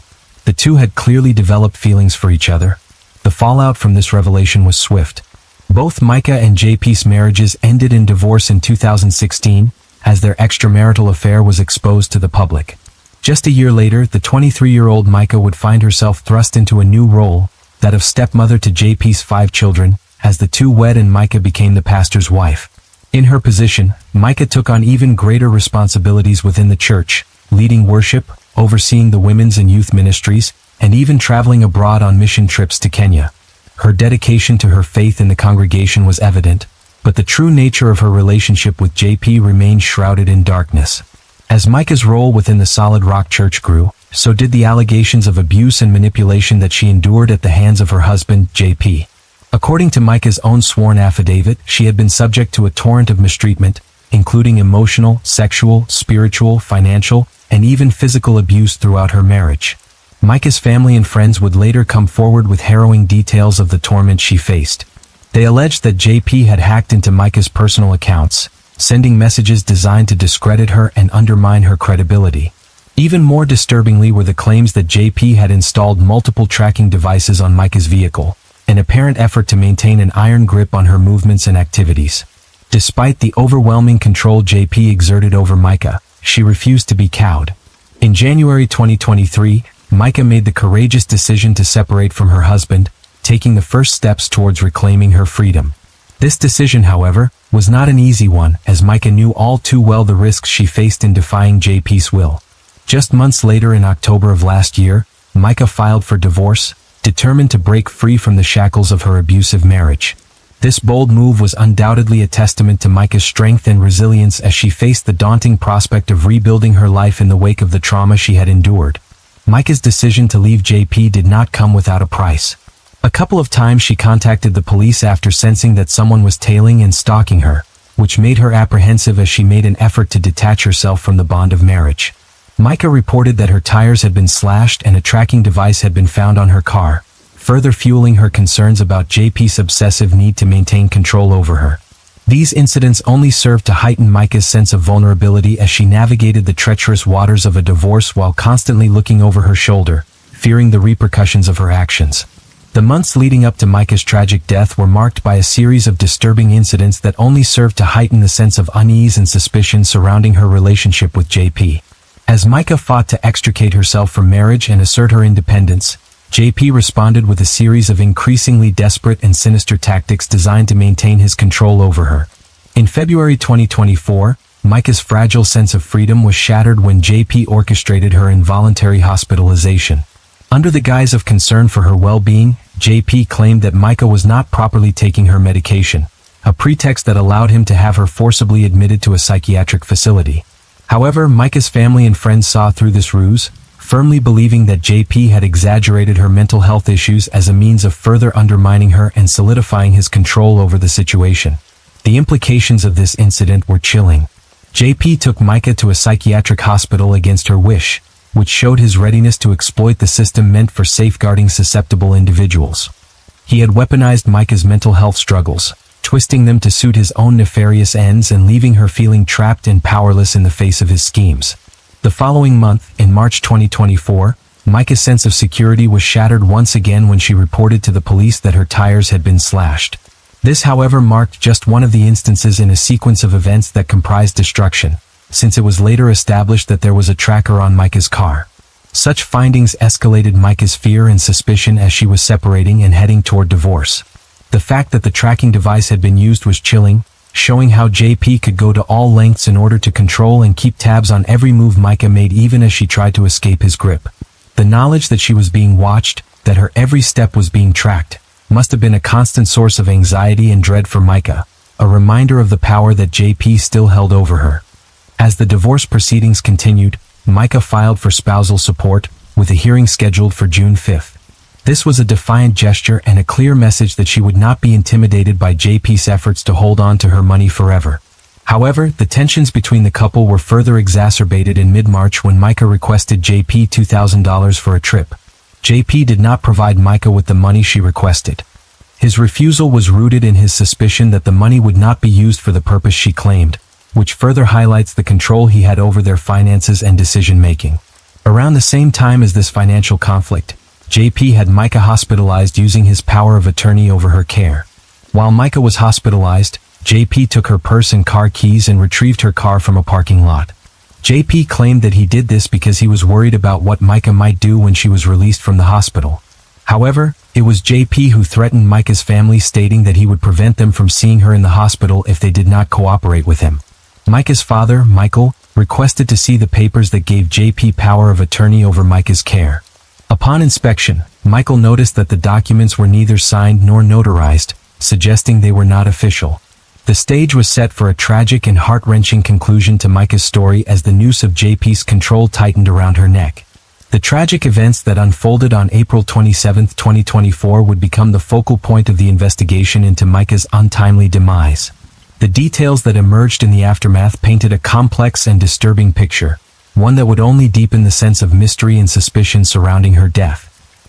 The two had clearly developed feelings for each other. The fallout from this revelation was swift. Both Micah and JP's marriages ended in divorce in 2016, as their extramarital affair was exposed to the public. Just a year later, the 23-year-old Micah would find herself thrust into a new role, that of stepmother to JP's 5 children, as the two wed and Micah became the pastor's wife. In her position, Micah took on even greater responsibilities within the church, leading worship, overseeing the women's and youth ministries, and even traveling abroad on mission trips to Kenya. Her dedication to her faith in the congregation was evident, but the true nature of her relationship with JP remained shrouded in darkness. As Micah's role within the Solid Rock Church grew, so did the allegations of abuse and manipulation that she endured at the hands of her husband, JP. According to Micah's own sworn affidavit, she had been subject to a torrent of mistreatment, including emotional, sexual, spiritual, financial, and even physical abuse throughout her marriage. Micah's family and friends would later come forward with harrowing details of the torment she faced. They alleged that JP had hacked into Micah's personal accounts, sending messages designed to discredit her and undermine her credibility. Even more disturbingly were the claims that JP had installed multiple tracking devices on Micah's vehicle, an apparent effort to maintain an iron grip on her movements and activities. Despite the overwhelming control JP exerted over Micah, she refused to be cowed. In January 2023, Micah made the courageous decision to separate from her husband, taking the first steps towards reclaiming her freedom. This decision, however, was not an easy one, as Micah knew all too well the risks she faced in defying JP's will. Just months later, in October of last year, Micah filed for divorce, determined to break free from the shackles of her abusive marriage. This bold move was undoubtedly a testament to Micah's strength and resilience as she faced the daunting prospect of rebuilding her life in the wake of the trauma she had endured. Micah's decision to leave JP did not come without a price. A couple of times she contacted the police after sensing that someone was tailing and stalking her, which made her apprehensive as she made an effort to detach herself from the bond of marriage. Micah reported that her tires had been slashed and a tracking device had been found on her car, further fueling her concerns about JP's obsessive need to maintain control over her. These incidents only served to heighten Micah's sense of vulnerability as she navigated the treacherous waters of a divorce while constantly looking over her shoulder, fearing the repercussions of her actions. The months leading up to Micah's tragic death were marked by a series of disturbing incidents that only served to heighten the sense of unease and suspicion surrounding her relationship with JP. As Micah fought to extricate herself from marriage and assert her independence, JP responded with a series of increasingly desperate and sinister tactics designed to maintain his control over her. In February 2024, Micah's fragile sense of freedom was shattered when JP orchestrated her involuntary hospitalization. Under the guise of concern for her well-being, JP claimed that Micah was not properly taking her medication, a pretext that allowed him to have her forcibly admitted to a psychiatric facility. However, Micah's family and friends saw through this ruse, firmly believing that JP had exaggerated her mental health issues as a means of further undermining her and solidifying his control over the situation. The implications of this incident were chilling. JP took Micah to a psychiatric hospital against her wish, which showed his readiness to exploit the system meant for safeguarding susceptible individuals. He had weaponized Micah's mental health struggles, twisting them to suit his own nefarious ends and leaving her feeling trapped and powerless in the face of his schemes. The following month, in March 2024, Micah's sense of security was shattered once again when she reported to the police that her tires had been slashed. This, however, marked just one of the instances in a sequence of events that comprised destruction, since it was later established that there was a tracker on Micah's car. Such findings escalated Micah's fear and suspicion as she was separating and heading toward divorce. The fact that the tracking device had been used was chilling, showing how JP could go to all lengths in order to control and keep tabs on every move Micah made even as she tried to escape his grip. The knowledge that she was being watched, that her every step was being tracked, must have been a constant source of anxiety and dread for Micah, a reminder of the power that JP still held over her. As the divorce proceedings continued, Micah filed for spousal support, with a hearing scheduled for June 5th. This was a defiant gesture and a clear message that she would not be intimidated by JP's efforts to hold on to her money forever. However, the tensions between the couple were further exacerbated in mid-March when Micah requested JP $2,000 for a trip. JP did not provide Micah with the money she requested. His refusal was rooted in his suspicion that the money would not be used for the purpose she claimed, which further highlights the control he had over their finances and decision-making. Around the same time as this financial conflict, JP had Micah hospitalized using his power of attorney over her care. While Micah was hospitalized, JP took her purse and car keys and retrieved her car from a parking lot. JP claimed that he did this because he was worried about what Micah might do when she was released from the hospital. However, it was JP who threatened Micah's family, stating that he would prevent them from seeing her in the hospital if they did not cooperate with him. Micah's father, Michael, requested to see the papers that gave JP power of attorney over Micah's care. Upon inspection, Michael noticed that the documents were neither signed nor notarized, suggesting they were not official. The stage was set for a tragic and heart-wrenching conclusion to Micah's story as the noose of JP's control tightened around her neck. The tragic events that unfolded on April 27, 2024 would become the focal point of the investigation into Micah's untimely demise. The details that emerged in the aftermath painted a complex and disturbing picture, one that would only deepen the sense of mystery and suspicion surrounding her death.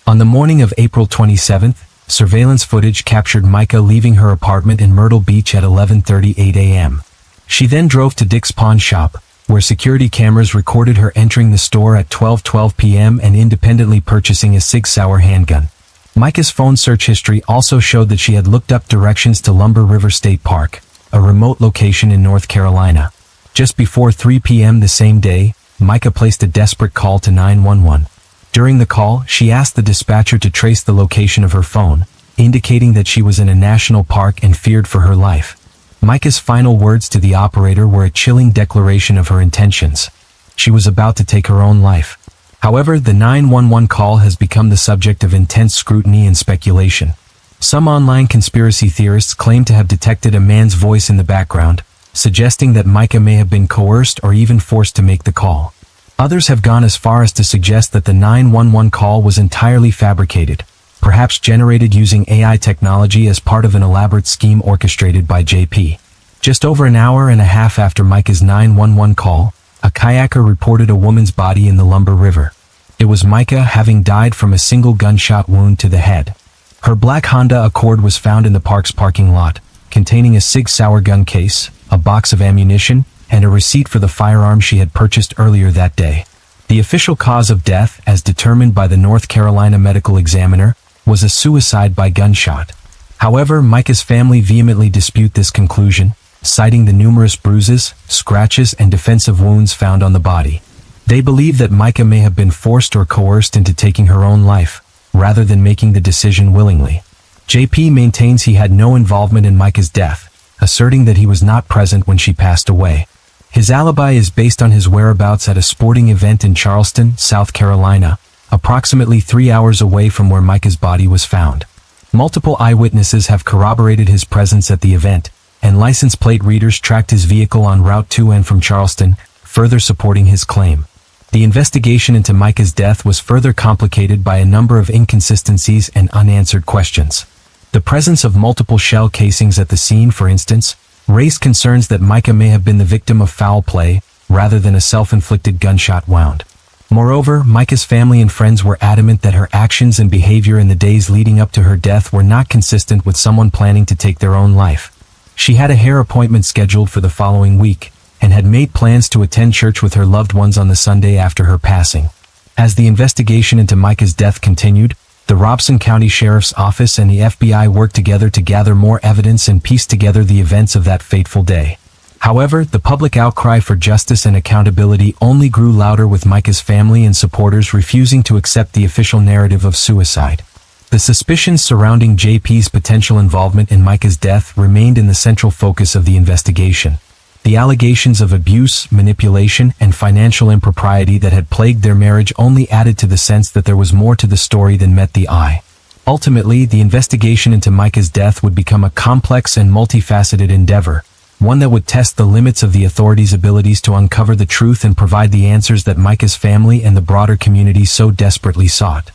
On the morning of April 27th, surveillance footage captured Micah leaving her apartment in Myrtle Beach at 11:38 a.m. She then drove to Dick's pawn shop, where security cameras recorded her entering the store at 12:12 p.m. and independently purchasing a Sig Sauer handgun. Micah's phone search history also showed that she had looked up directions to Lumber River State Park, a remote location in North Carolina. Just before 3 p.m. the same day, Micah placed a desperate call to 911. During the call, she asked the dispatcher to trace the location of her phone, indicating that she was in a national park and feared for her life. Micah's final words to the operator were a chilling declaration of her intentions. She was about to take her own life. However, the 911 call has become the subject of intense scrutiny and speculation. Some online conspiracy theorists claim to have detected a man's voice in the background, suggesting that Micah may have been coerced or even forced to make the call. Others have gone as far as to suggest that the 911 call was entirely fabricated, perhaps generated using AI technology as part of an elaborate scheme orchestrated by JP. Just over an hour and a half after Micah's 911 call, a kayaker reported a woman's body in the Lumber River. It was Micah, having died from a single gunshot wound to the head. Her black Honda Accord was found in the park's parking lot, containing a Sig Sauer gun case, a box of ammunition, and a receipt for the firearm she had purchased earlier that day. The official cause of death, as determined by the North Carolina Medical Examiner, was a suicide by gunshot. However, Micah's family vehemently dispute this conclusion, citing the numerous bruises, scratches, and defensive wounds found on the body. They believe that Micah may have been forced or coerced into taking her own life, rather than making the decision willingly. JP maintains he had no involvement in Micah's death, asserting that he was not present when she passed away. His alibi is based on his whereabouts at a sporting event in Charleston, South Carolina, approximately 3 hours away from where Micah's body was found. Multiple eyewitnesses have corroborated his presence at the event, and license plate readers tracked his vehicle on Route 2 and from Charleston, further supporting his claim. The investigation into Micah's death was further complicated by a number of inconsistencies and unanswered questions. The presence of multiple shell casings at the scene, for instance, raised concerns that Micah may have been the victim of foul play, rather than a self-inflicted gunshot wound. Moreover, Micah's family and friends were adamant that her actions and behavior in the days leading up to her death were not consistent with someone planning to take their own life. She had a hair appointment scheduled for the following week, and had made plans to attend church with her loved ones on the Sunday after her passing. As the investigation into Micah's death continued, the Robeson County Sheriff's Office and the FBI worked together to gather more evidence and piece together the events of that fateful day. However, the public outcry for justice and accountability only grew louder, with Micah's family and supporters refusing to accept the official narrative of suicide. The suspicions surrounding JP's potential involvement in Micah's death remained in the central focus of the investigation. The allegations of abuse, manipulation, and financial impropriety that had plagued their marriage only added to the sense that there was more to the story than met the eye. Ultimately, the investigation into Micah's death would become a complex and multifaceted endeavor, one that would test the limits of the authorities' abilities to uncover the truth and provide the answers that Micah's family and the broader community so desperately sought.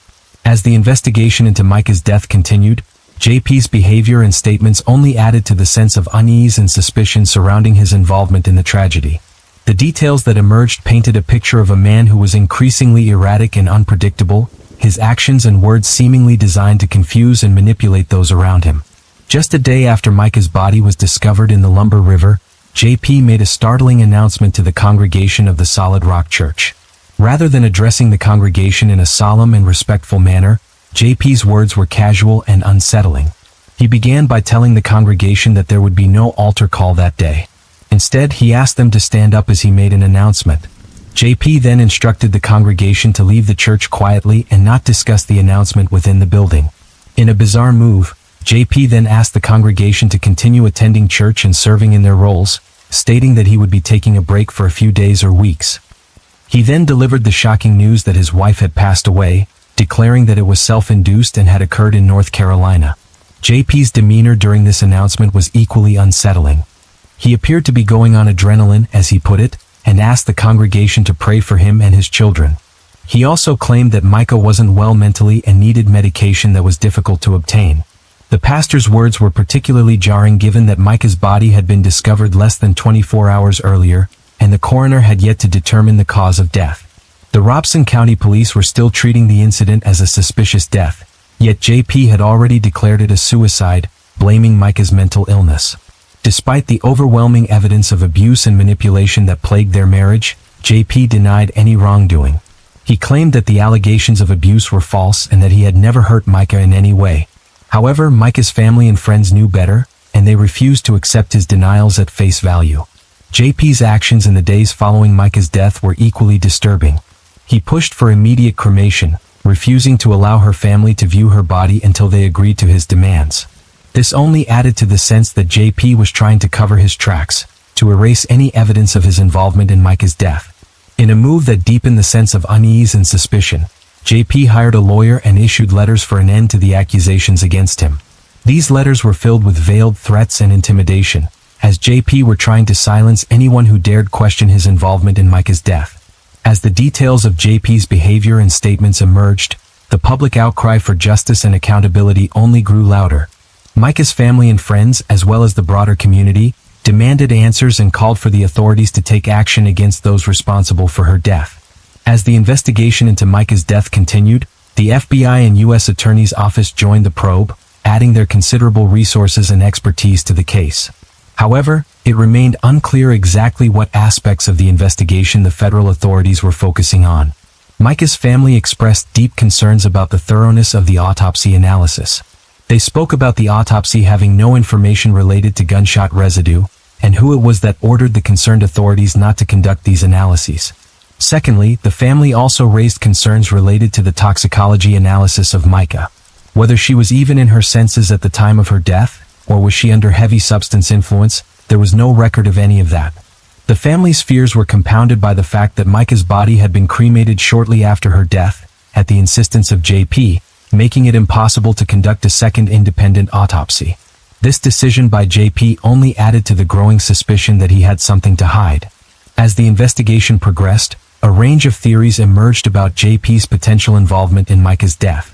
As the investigation into Micah's death continued, JP's behavior and statements only added to the sense of unease and suspicion surrounding his involvement in the tragedy. The details that emerged painted a picture of a man who was increasingly erratic and unpredictable, his actions and words seemingly designed to confuse and manipulate those around him. Just a day after Micah's body was discovered in the Lumber River, JP made a startling announcement to the congregation of the Solid Rock Church. Rather than addressing the congregation in a solemn and respectful manner, JP's words were casual and unsettling. He began by telling the congregation that there would be no altar call that day. Instead, he asked them to stand up as he made an announcement. JP then instructed the congregation to leave the church quietly and not discuss the announcement within the building. In a bizarre move, JP then asked the congregation to continue attending church and serving in their roles, stating that he would be taking a break for a few days or weeks. He then delivered the shocking news that his wife had passed away, declaring that it was self-induced and had occurred in North Carolina. JP's demeanor during this announcement was equally unsettling. He appeared to be going on adrenaline, as he put it, and asked the congregation to pray for him and his children. He also claimed that Micah wasn't well mentally and needed medication that was difficult to obtain. The pastor's words were particularly jarring given that Micah's body had been discovered less than 24 hours earlier, and the coroner had yet to determine the cause of death. The Robeson County Police were still treating the incident as a suspicious death, yet JP had already declared it a suicide, blaming Micah's mental illness. Despite the overwhelming evidence of abuse and manipulation that plagued their marriage, JP denied any wrongdoing. He claimed that the allegations of abuse were false and that he had never hurt Micah in any way. However, Micah's family and friends knew better, and they refused to accept his denials at face value. JP's actions in the days following Micah's death were equally disturbing. He pushed for immediate cremation, refusing to allow her family to view her body until they agreed to his demands. This only added to the sense that JP was trying to cover his tracks, to erase any evidence of his involvement in Micah's death. In a move that deepened the sense of unease and suspicion, JP hired a lawyer and issued letters for an end to the accusations against him. These letters were filled with veiled threats and intimidation, as JP were trying to silence anyone who dared question his involvement in Micah's death. As the details of JP's behavior and statements emerged, the public outcry for justice and accountability only grew louder. Micah's family and friends, as well as the broader community, demanded answers and called for the authorities to take action against those responsible for her death. As the investigation into Micah's death continued, the FBI and U.S. Attorney's Office joined the probe, adding their considerable resources and expertise to the case. However, it remained unclear exactly what aspects of the investigation the federal authorities were focusing on. Micah's family expressed deep concerns about the thoroughness of the autopsy analysis. They spoke about the autopsy having no information related to gunshot residue, and who it was that ordered the concerned authorities not to conduct these analyses. Secondly, the family also raised concerns related to the toxicology analysis of Micah. Whether she was even in her senses at the time of her death, or was she under heavy substance influence, there was no record of any of that. The family's fears were compounded by the fact that Micah's body had been cremated shortly after her death, at the insistence of JP, making it impossible to conduct a second independent autopsy. This decision by JP only added to the growing suspicion that he had something to hide. As the investigation progressed, a range of theories emerged about JP's potential involvement in Micah's death.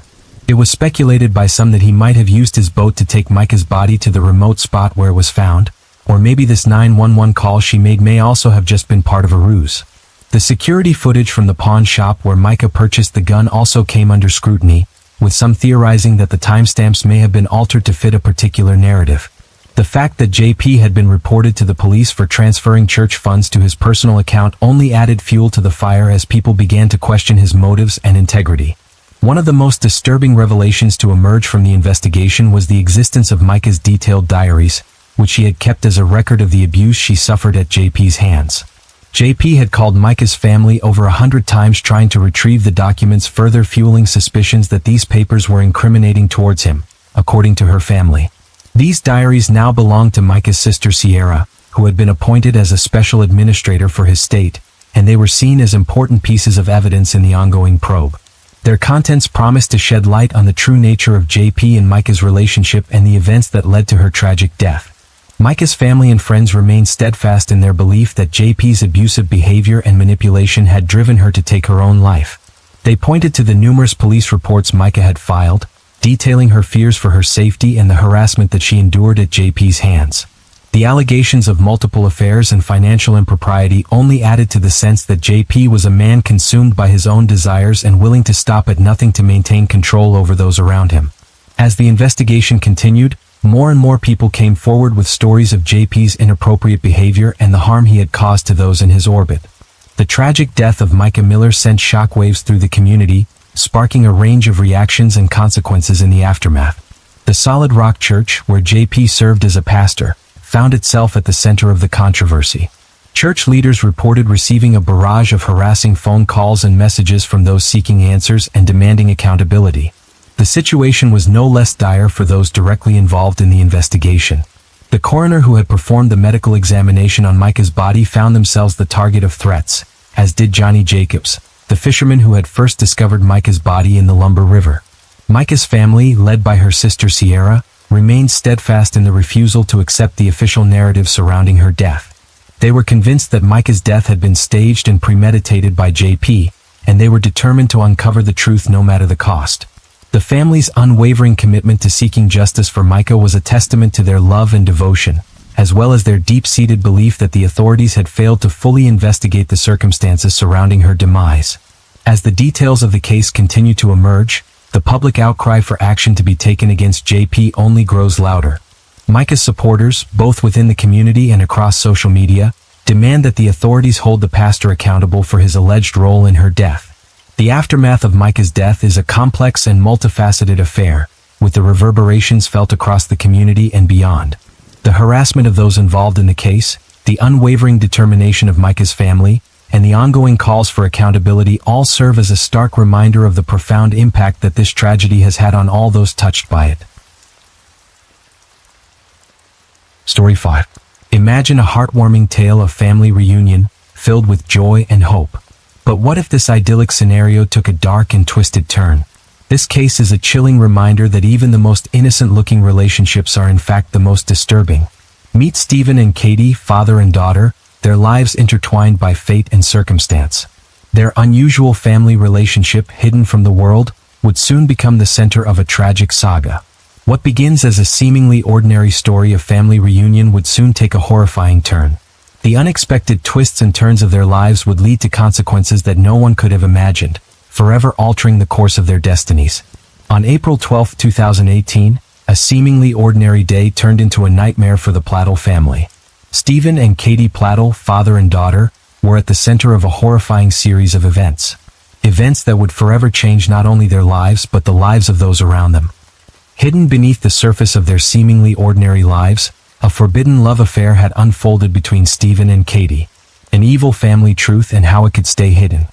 It was speculated by some that he might have used his boat to take Micah's body to the remote spot where it was found, or maybe this 911 call she made may also have just been part of a ruse. The security footage from the pawn shop where Micah purchased the gun also came under scrutiny, with some theorizing that the timestamps may have been altered to fit a particular narrative. The fact that JP had been reported to the police for transferring church funds to his personal account only added fuel to the fire as people began to question his motives and integrity. One of the most disturbing revelations to emerge from the investigation was the existence of Micah's detailed diaries, which she had kept as a record of the abuse she suffered at JP's hands. JP had called Micah's family over 100 times trying to retrieve the documents, further fueling suspicions that these papers were incriminating towards him, according to her family. These diaries now belonged to Micah's sister Sierra, who had been appointed as a special administrator for his state, and they were seen as important pieces of evidence in the ongoing probe. Their contents promised to shed light on the true nature of JP and Micah's relationship and the events that led to her tragic death. Micah's family and friends remained steadfast in their belief that JP's abusive behavior and manipulation had driven her to take her own life. They pointed to the numerous police reports Micah had filed, detailing her fears for her safety and the harassment that she endured at JP's hands. The allegations of multiple affairs and financial impropriety only added to the sense that JP was a man consumed by his own desires and willing to stop at nothing to maintain control over those around him. As the investigation continued, more and more people came forward with stories of JP's inappropriate behavior and the harm he had caused to those in his orbit. The tragic death of Micah Miller sent shockwaves through the community, sparking a range of reactions and consequences in the aftermath. The Solid Rock Church, where JP served as a pastor, found itself at the center of the controversy. Church leaders reported receiving a barrage of harassing phone calls and messages from those seeking answers and demanding accountability. The situation was no less dire for those directly involved in the investigation. The coroner who had performed the medical examination on Micah's body found themselves the target of threats, as did Johnny Jacobs, the fisherman who had first discovered Micah's body in the Lumber River. Micah's family, led by her sister Sierra, remained steadfast in the refusal to accept the official narrative surrounding her death. They were convinced that Micah's death had been staged and premeditated by JP, and they were determined to uncover the truth no matter the cost. The family's unwavering commitment to seeking justice for Micah was a testament to their love and devotion, as well as their deep-seated belief that the authorities had failed to fully investigate the circumstances surrounding her demise. As the details of the case continue to emerge, the public outcry for action to be taken against JP only grows louder. Micah's supporters, both within the community and across social media, demand that the authorities hold the pastor accountable for his alleged role in her death. The aftermath of Micah's death is a complex and multifaceted affair, with the reverberations felt across the community and beyond. The harassment of those involved in the case, the unwavering determination of Micah's family, and the ongoing calls for accountability all serve as a stark reminder of the profound impact that this tragedy has had on all those touched by it. Story 5. Imagine a heartwarming tale of family reunion, filled with joy and hope. But what if this idyllic scenario took a dark and twisted turn? This case is a chilling reminder that even the most innocent-looking relationships are in fact the most disturbing. Meet Stephen and Katie, father and daughter, their lives intertwined by fate and circumstance. Their unusual family relationship, hidden from the world, would soon become the center of a tragic saga. What begins as a seemingly ordinary story of family reunion would soon take a horrifying turn. The unexpected twists and turns of their lives would lead to consequences that no one could have imagined, forever altering the course of their destinies. On April 12, 2018, a seemingly ordinary day turned into a nightmare for the Plattle family. Stephen and Katie Plattle, father and daughter, were at the center of a horrifying series of events. Events that would forever change not only their lives but the lives of those around them. Hidden beneath the surface of their seemingly ordinary lives, a forbidden love affair had unfolded between Stephen and Katie. An evil family truth and how it could stay hidden.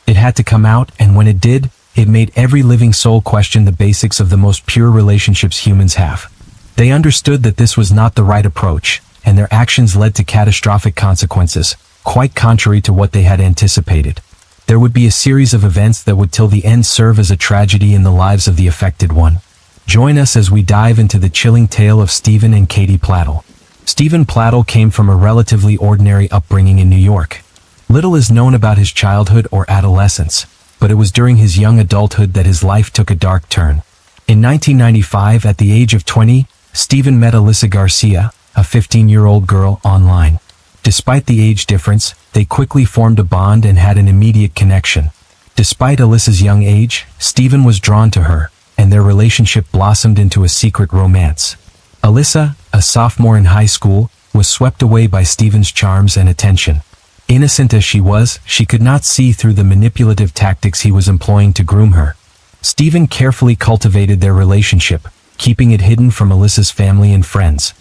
It had to come out, and when it did, it made every living soul question the basics of the most pure relationships humans have. They understood that this was not the right approach, and their actions led to catastrophic consequences, quite contrary to what they had anticipated. There would be a series of events that would till the end serve as a tragedy in the lives of the affected one. Join us as we dive into the chilling tale of Stephen and Katie Plattle. Stephen Plattle came from a relatively ordinary upbringing in New York. Little is known about his childhood or adolescence, but it was during his young adulthood that his life took a dark turn. In 1995, at the age of 20, Stephen met Alyssa Garcia, a 15-year-old girl, online. Despite the age difference, they quickly formed a bond and had an immediate connection. Despite Alyssa's young age, Stephen was drawn to her, and their relationship blossomed into a secret romance. Alyssa, a sophomore in high school, was swept away by Stephen's charms and attention. Innocent as she was, she could not see through the manipulative tactics he was employing to groom her. Stephen carefully cultivated their relationship, keeping it hidden from Alyssa's family and friends.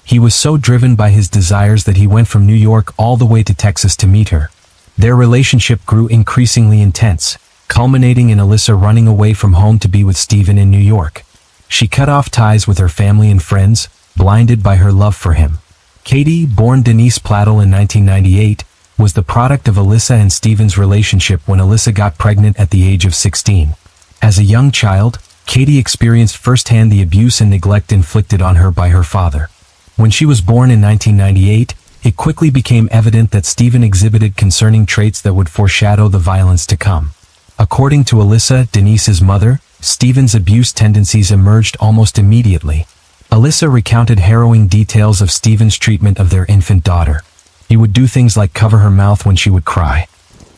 He was so driven by his desires that he went from New York all the way to Texas to meet her. Their relationship grew increasingly intense, culminating in Alyssa running away from home to be with Stephen in New York. She cut off ties with her family and friends, blinded by her love for him. Katie, born Denise Plattle in 1998, was the product of Alyssa and Stephen's relationship when Alyssa got pregnant at the age of 16. As a young child, Katie experienced firsthand the abuse and neglect inflicted on her by her father. When she was born in 1998, it quickly became evident that Stephen exhibited concerning traits that would foreshadow the violence to come. According to Alyssa, Denise's mother, Stephen's abuse tendencies emerged almost immediately. Alyssa recounted harrowing details of Stephen's treatment of their infant daughter. He would do things like cover her mouth when she would cry.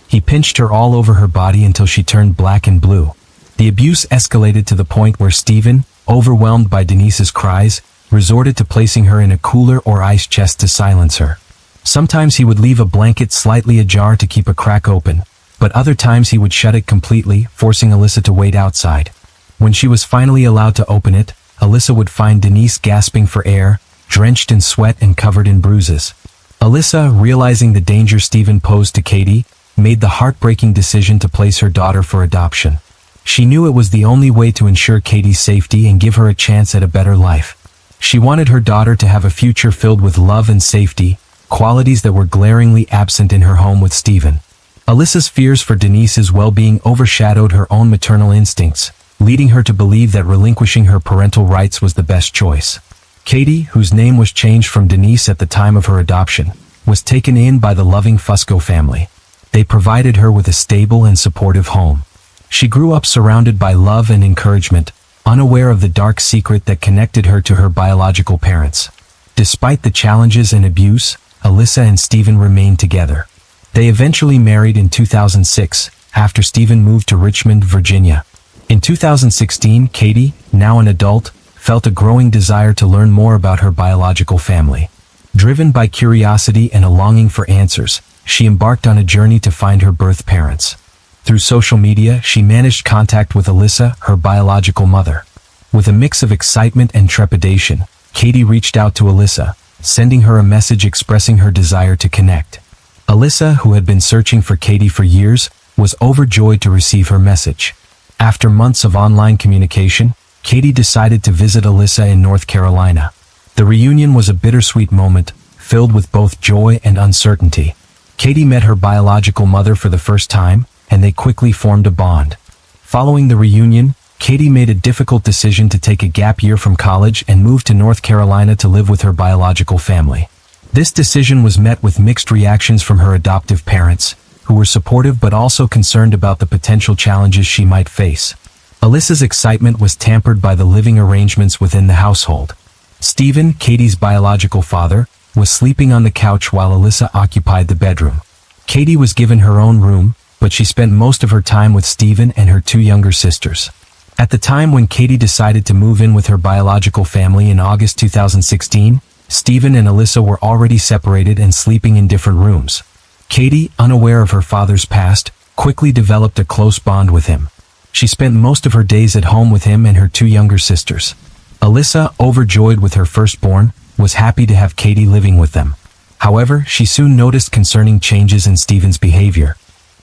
He pinched her all over her body until she turned black and blue. The abuse escalated to the point where Stephen, overwhelmed by Denise's cries, resorted to placing her in a cooler or ice chest to silence her. Sometimes he would leave a blanket slightly ajar to keep a crack open, but other times he would shut it completely, forcing Alyssa to wait outside. When she was finally allowed to open it, Alyssa would find Denise gasping for air, drenched in sweat and covered in bruises. Alyssa, realizing the danger Stephen posed to Katie, made the heartbreaking decision to place her daughter for adoption. She knew it was the only way to ensure Katie's safety and give her a chance at a better life. She wanted her daughter to have a future filled with love and safety, qualities that were glaringly absent in her home with Stephen. Alyssa's fears for Denise's well-being overshadowed her own maternal instincts, leading her to believe that relinquishing her parental rights was the best choice. Katie, whose name was changed from Denise at the time of her adoption, was taken in by the loving Fusco family. They provided her with a stable and supportive home. She grew up surrounded by love and encouragement, unaware of the dark secret that connected her to her biological parents. Despite the challenges and abuse, Alyssa and Stephen remained together. They eventually married in 2006, after Stephen moved to Richmond, Virginia. In 2016, Katie, now an adult, felt a growing desire to learn more about her biological family. Driven by curiosity and a longing for answers, she embarked on a journey to find her birth parents. Through social media, she managed contact with Alyssa, her biological mother. With a mix of excitement and trepidation, Katie reached out to Alyssa, sending her a message expressing her desire to connect. Alyssa, who had been searching for Katie for years, was overjoyed to receive her message. After months of online communication, Katie decided to visit Alyssa in North Carolina. The reunion was a bittersweet moment, filled with both joy and uncertainty. Katie met her biological mother for the first time, and they quickly formed a bond. Following the reunion, Katie made a difficult decision to take a gap year from college and move to North Carolina to live with her biological family. This decision was met with mixed reactions from her adoptive parents, who were supportive but also concerned about the potential challenges she might face. Alyssa's excitement was tempered by the living arrangements within the household. Stephen, Katie's biological father, was sleeping on the couch while Alyssa occupied the bedroom. Katie was given her own room, but she spent most of her time with Stephen and her two younger sisters. At the time when Katie decided to move in with her biological family in August 2016, Stephen and Alyssa were already separated and sleeping in different rooms. Katie, unaware of her father's past, quickly developed a close bond with him. She spent most of her days at home with him and her two younger sisters. Alyssa, overjoyed with her firstborn, was happy to have Katie living with them. However, she soon noticed concerning changes in Stephen's behavior.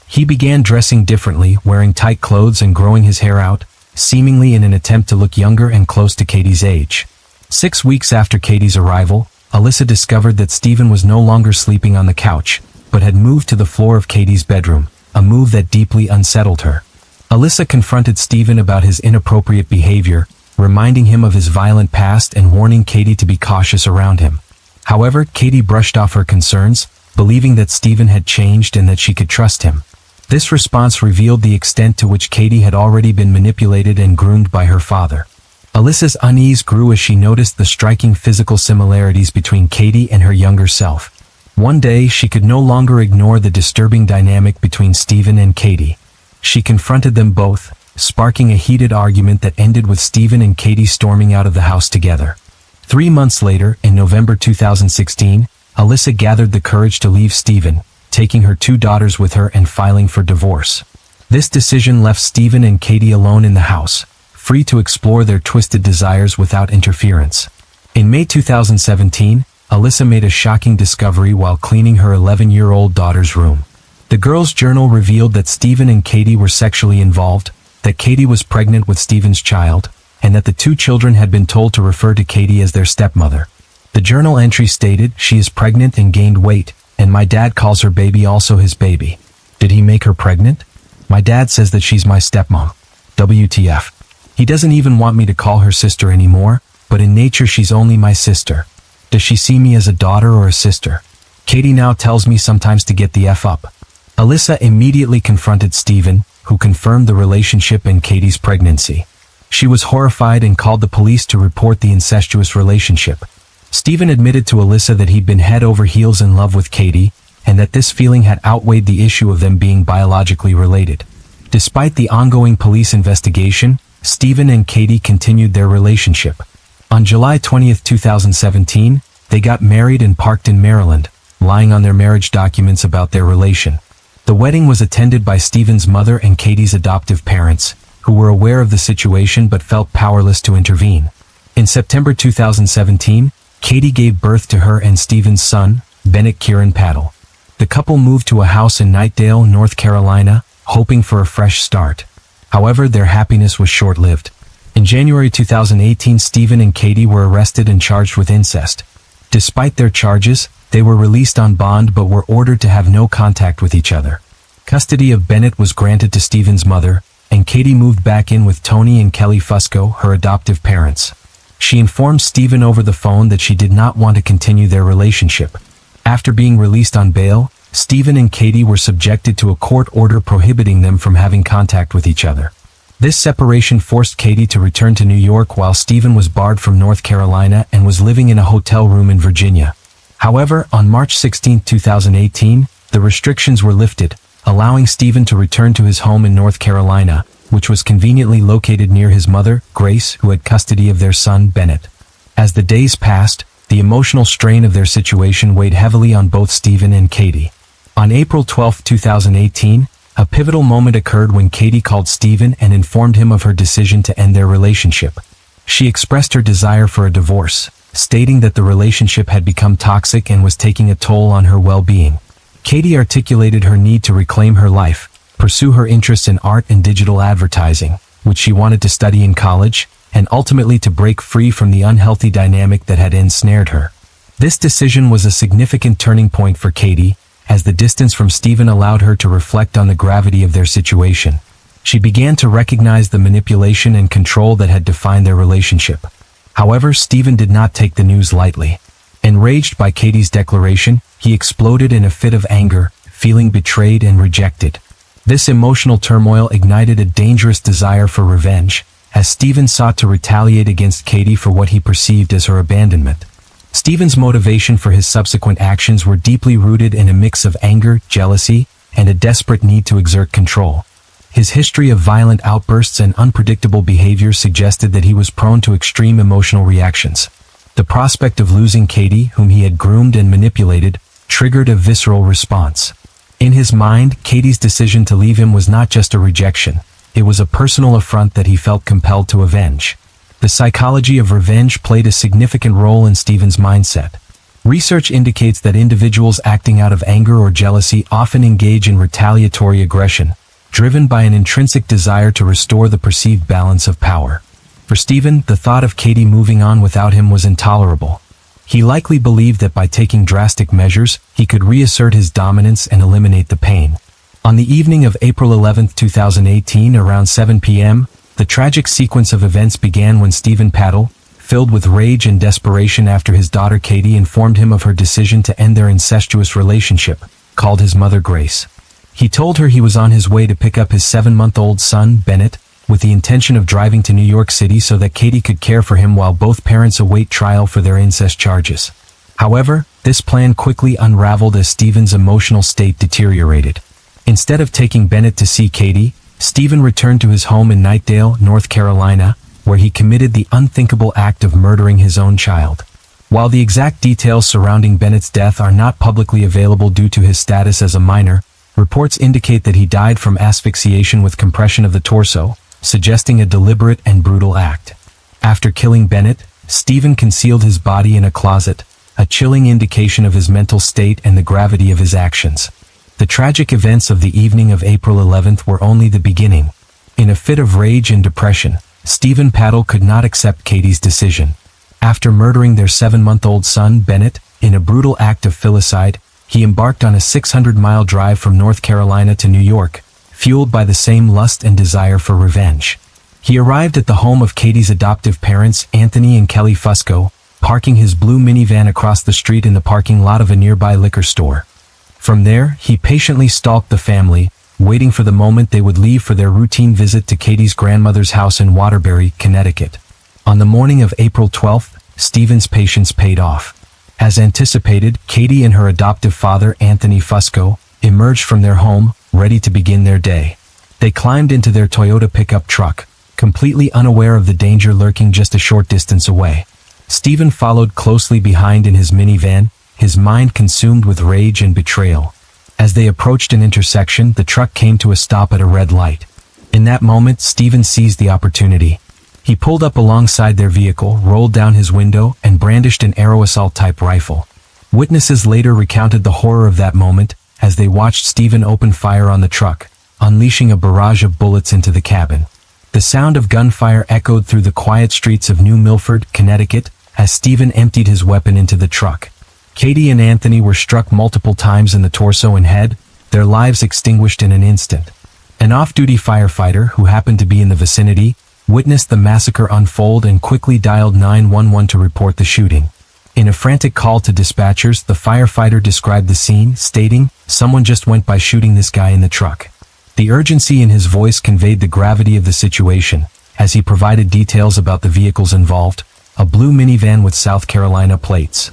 He began dressing differently, wearing tight clothes and growing his hair out, seemingly in an attempt to look younger and close to Katie's age. 6 weeks after Katie's arrival, Alyssa discovered that Stephen was no longer sleeping on the couch, but had moved to the floor of Katie's bedroom, a move that deeply unsettled her. Alyssa confronted Stephen about his inappropriate behavior, reminding him of his violent past and warning Katie to be cautious around him. However, Katie brushed off her concerns, believing that Stephen had changed and that she could trust him. This response revealed the extent to which Katie had already been manipulated and groomed by her father. Alyssa's unease grew as she noticed the striking physical similarities between Katie and her younger self. One day, she could no longer ignore the disturbing dynamic between Stephen and Katie. She confronted them both, sparking a heated argument that ended with Stephen and Katie storming out of the house together. 3 months later, in November 2016, Alyssa gathered the courage to leave Stephen, taking her 2 daughters with her and filing for divorce. This decision left Stephen and Katie alone in the house, free to explore their twisted desires without interference. In May 2017, Alyssa made a shocking discovery while cleaning her 11-year-old daughter's room. The girl's journal revealed that Stephen and Katie were sexually involved, that Katie was pregnant with Stephen's child, and that the 2 children had been told to refer to Katie as their stepmother. The journal entry stated, "She is pregnant and gained weight, and my dad calls her baby also his baby. Did he make her pregnant? My dad says that she's my stepmom. WTF. He doesn't even want me to call her sister anymore, but in nature she's only my sister. Does she see me as a daughter or a sister? Katie now tells me sometimes to get the F up." Alyssa immediately confronted Stephen, who confirmed the relationship and Katie's pregnancy. She was horrified and called the police to report the incestuous relationship. Stephen admitted to Alyssa that he'd been head over heels in love with Katie, and that this feeling had outweighed the issue of them being biologically related. Despite the ongoing police investigation, Stephen and Katie continued their relationship. On July 20, 2017, they got married and parked in Maryland, lying on their marriage documents about their relation. The wedding was attended by Stephen's mother and Katie's adoptive parents, who were aware of the situation but felt powerless to intervene. In September 2017, Katie gave birth to her and Stephen's son, Bennett Kieran Paddle. The couple moved to a house in Knightdale, North Carolina, hoping for a fresh start. However, their happiness was short-lived. In January 2018, Stephen and Katie were arrested and charged with incest. Despite their charges, they were released on bond but were ordered to have no contact with each other. Custody of Bennett was granted to Stephen's mother, and Katie moved back in with Tony and Kelly Fusco, her adoptive parents. She informed Stephen over the phone that she did not want to continue their relationship. After being released on bail, Stephen and Katie were subjected to a court order prohibiting them from having contact with each other. This separation forced Katie to return to New York while Stephen was barred from North Carolina and was living in a hotel room in Virginia. However, on March 16, 2018, the restrictions were lifted, allowing Stephen to return to his home in North Carolina, which was conveniently located near his mother, Grace, who had custody of their son, Bennett. As the days passed, the emotional strain of their situation weighed heavily on both Stephen and Katie. On April 12, 2018, a pivotal moment occurred when Katie called Stephen and informed him of her decision to end their relationship. She expressed her desire for a divorce, stating that the relationship had become toxic and was taking a toll on her well-being. Katie articulated her need to reclaim her life, pursue her interests in art and digital advertising, which she wanted to study in college, and ultimately to break free from the unhealthy dynamic that had ensnared her. This decision was a significant turning point for Katie, as the distance from Stephen allowed her to reflect on the gravity of their situation. She began to recognize the manipulation and control that had defined their relationship. However, Stephen did not take the news lightly. Enraged by Katie's declaration, he exploded in a fit of anger, feeling betrayed and rejected. This emotional turmoil ignited a dangerous desire for revenge, as Stephen sought to retaliate against Katie for what he perceived as her abandonment. Stephen's motivation for his subsequent actions were deeply rooted in a mix of anger, jealousy, and a desperate need to exert control. His history of violent outbursts and unpredictable behavior suggested that he was prone to extreme emotional reactions. The prospect of losing Katie, whom he had groomed and manipulated, triggered a visceral response. In his mind, Katie's decision to leave him was not just a rejection. It was a personal affront that he felt compelled to avenge. The psychology of revenge played a significant role in Stephen's mindset. Research indicates that individuals acting out of anger or jealousy often engage in retaliatory aggression, driven by an intrinsic desire to restore the perceived balance of power. For Stephen, the thought of Katie moving on without him was intolerable. He likely believed that by taking drastic measures, he could reassert his dominance and eliminate the pain. On the evening of April 11, 2018, around 7 p.m., the tragic sequence of events began when Stephen Paddle, filled with rage and desperation after his daughter Katie informed him of her decision to end their incestuous relationship, called his mother Grace. He told her he was on his way to pick up his 7-month-old son, Bennett, with the intention of driving to New York City so that Katie could care for him while both parents await trial for their incest charges. However, this plan quickly unraveled as Stephen's emotional state deteriorated. Instead of taking Bennett to see Katie, Stephen returned to his home in Knightdale, North Carolina, where he committed the unthinkable act of murdering his own child. While the exact details surrounding Bennett's death are not publicly available due to his status as a minor, reports indicate that he died from asphyxiation with compression of the torso, suggesting a deliberate and brutal act. After killing Bennett, Stephen concealed his body in a closet, a chilling indication of his mental state and the gravity of his actions. The tragic events of the evening of April 11th were only the beginning. In a fit of rage and depression, Stephen Paddle could not accept Katie's decision. After murdering their 7-month-old son, Bennett, in a brutal act of filicide, he embarked on a 600-mile drive from North Carolina to New York, fueled by the same lust and desire for revenge. He arrived at the home of Katie's adoptive parents, Anthony and Kelly Fusco, parking his blue minivan across the street in the parking lot of a nearby liquor store. From there, he patiently stalked the family, waiting for the moment they would leave for their routine visit to Katie's grandmother's house in Waterbury, Connecticut. On the morning of April 12th, Stephen's patience paid off. As anticipated, Katie and her adoptive father, Anthony Fusco, emerged from their home, ready to begin their day. They climbed into their Toyota pickup truck, completely unaware of the danger lurking just a short distance away. Stephen followed closely behind in his minivan, his mind consumed with rage and betrayal. As they approached an intersection, the truck came to a stop at a red light. In that moment, Stephen seized the opportunity. He pulled up alongside their vehicle, rolled down his window, and brandished an Arrow assault-type rifle. Witnesses later recounted the horror of that moment as they watched Stephen open fire on the truck, unleashing a barrage of bullets into the cabin. The sound of gunfire echoed through the quiet streets of New Milford, Connecticut, as Stephen emptied his weapon into the truck. Katie and Anthony were struck multiple times in the torso and head, their lives extinguished in an instant. An off-duty firefighter who happened to be in the vicinity witnessed the massacre unfold and quickly dialed 911 to report the shooting. In a frantic call to dispatchers, the firefighter described the scene, stating, "Someone just went by shooting this guy in the truck." The urgency in his voice conveyed the gravity of the situation, as he provided details about the vehicles involved, a blue minivan with South Carolina plates.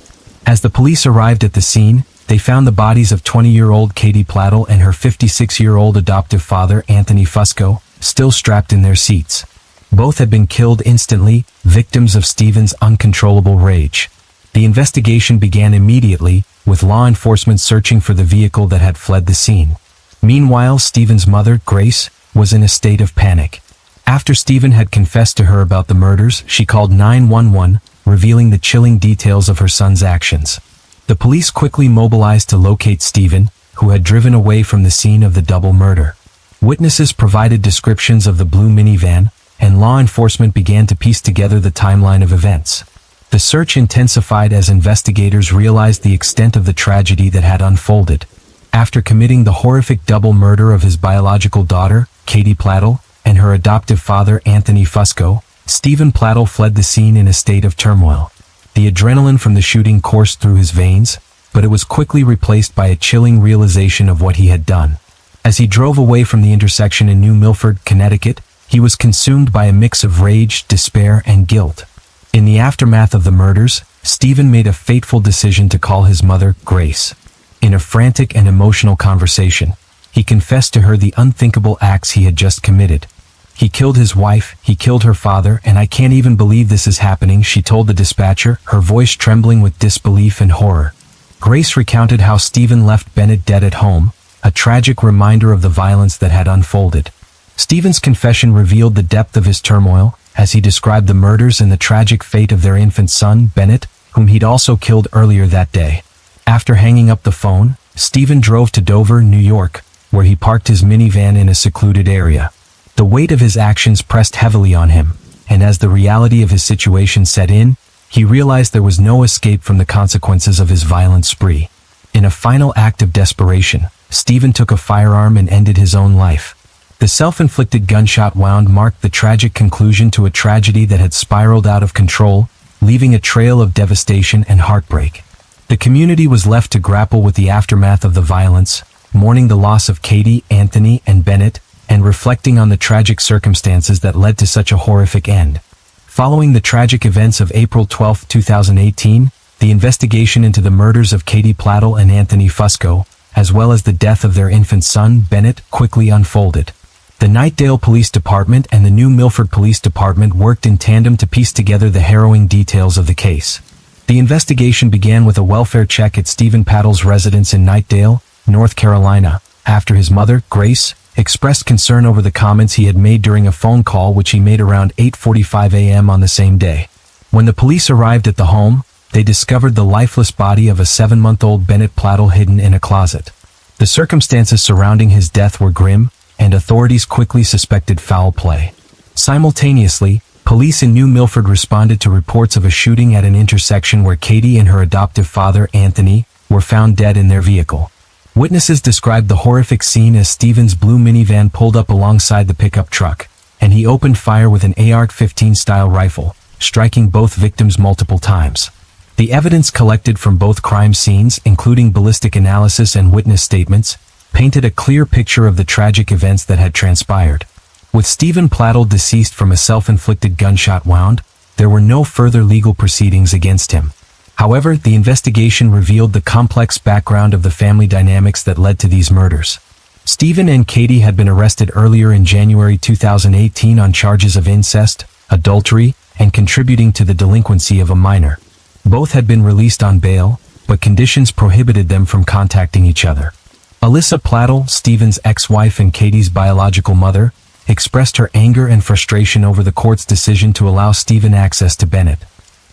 As the police arrived at the scene, they found the bodies of 20-year-old Katie Plattle and her 56-year-old adoptive father, Anthony Fusco, still strapped in their seats. Both had been killed instantly, victims of Stephen's uncontrollable rage. The investigation began immediately, with law enforcement searching for the vehicle that had fled the scene. Meanwhile, Stephen's mother, Grace, was in a state of panic. After Stephen had confessed to her about the murders, she called 911, revealing the chilling details of her son's actions. The police quickly mobilized to locate Stephen, who had driven away from the scene of the double murder. Witnesses provided descriptions of the blue minivan, and law enforcement began to piece together the timeline of events. The search intensified as investigators realized the extent of the tragedy that had unfolded. After committing the horrific double murder of his biological daughter, Katie Plattle, and her adoptive father, Anthony Fusco, Stephen Plattle fled the scene in a state of turmoil. The adrenaline from the shooting coursed through his veins, but it was quickly replaced by a chilling realization of what he had done. As he drove away from the intersection in New Milford, Connecticut, he was consumed by a mix of rage, despair, and guilt. In the aftermath of the murders, Stephen made a fateful decision to call his mother, Grace. In a frantic and emotional conversation, he confessed to her the unthinkable acts he had just committed. "He killed his wife, he killed her father, and I can't even believe this is happening," she told the dispatcher, her voice trembling with disbelief and horror. Grace recounted how Stephen left Bennett dead at home, a tragic reminder of the violence that had unfolded. Stephen's confession revealed the depth of his turmoil, as he described the murders and the tragic fate of their infant son, Bennett, whom he'd also killed earlier that day. After hanging up the phone, Stephen drove to Dover, New York, where he parked his minivan in a secluded area. The weight of his actions pressed heavily on him, and as the reality of his situation set in, he realized there was no escape from the consequences of his violent spree. In a final act of desperation, Stephen took a firearm and ended his own life. The self-inflicted gunshot wound marked the tragic conclusion to a tragedy that had spiraled out of control, leaving a trail of devastation and heartbreak. The community was left to grapple with the aftermath of the violence, mourning the loss of Katie, Anthony, and Bennett, and reflecting on the tragic circumstances that led to such a horrific end. Following the tragic events of April 12, 2018, the investigation into the murders of Katie Plattle and Anthony Fusco, as well as the death of their infant son, Bennett, quickly unfolded. The Knightdale Police Department and the New Milford Police Department worked in tandem to piece together the harrowing details of the case. The investigation began with a welfare check at Stephen Plattle's residence in Knightdale, North Carolina, after his mother, Grace, expressed concern over the comments he had made during a phone call which he made around 8:45 a.m. on the same day. When the police arrived at the home, they discovered the lifeless body of a 7-month-old Bennett Plattle hidden in a closet. The circumstances surrounding his death were grim, and authorities quickly suspected foul play. Simultaneously, police in New Milford responded to reports of a shooting at an intersection where Katie and her adoptive father, Anthony, were found dead in their vehicle. Witnesses described the horrific scene as Stephen's blue minivan pulled up alongside the pickup truck, and he opened fire with an AR-15 style rifle, striking both victims multiple times. The evidence collected from both crime scenes, including ballistic analysis and witness statements, painted a clear picture of the tragic events that had transpired. With Stephen Plattle deceased from a self-inflicted gunshot wound, there were no further legal proceedings against him. However, the investigation revealed the complex background of the family dynamics that led to these murders. Stephen and Katie had been arrested earlier in January 2018 on charges of incest, adultery, and contributing to the delinquency of a minor. Both had been released on bail, but conditions prohibited them from contacting each other. Alyssa Plattle, Stephen's ex-wife and Katie's biological mother, expressed her anger and frustration over the court's decision to allow Stephen access to Bennett.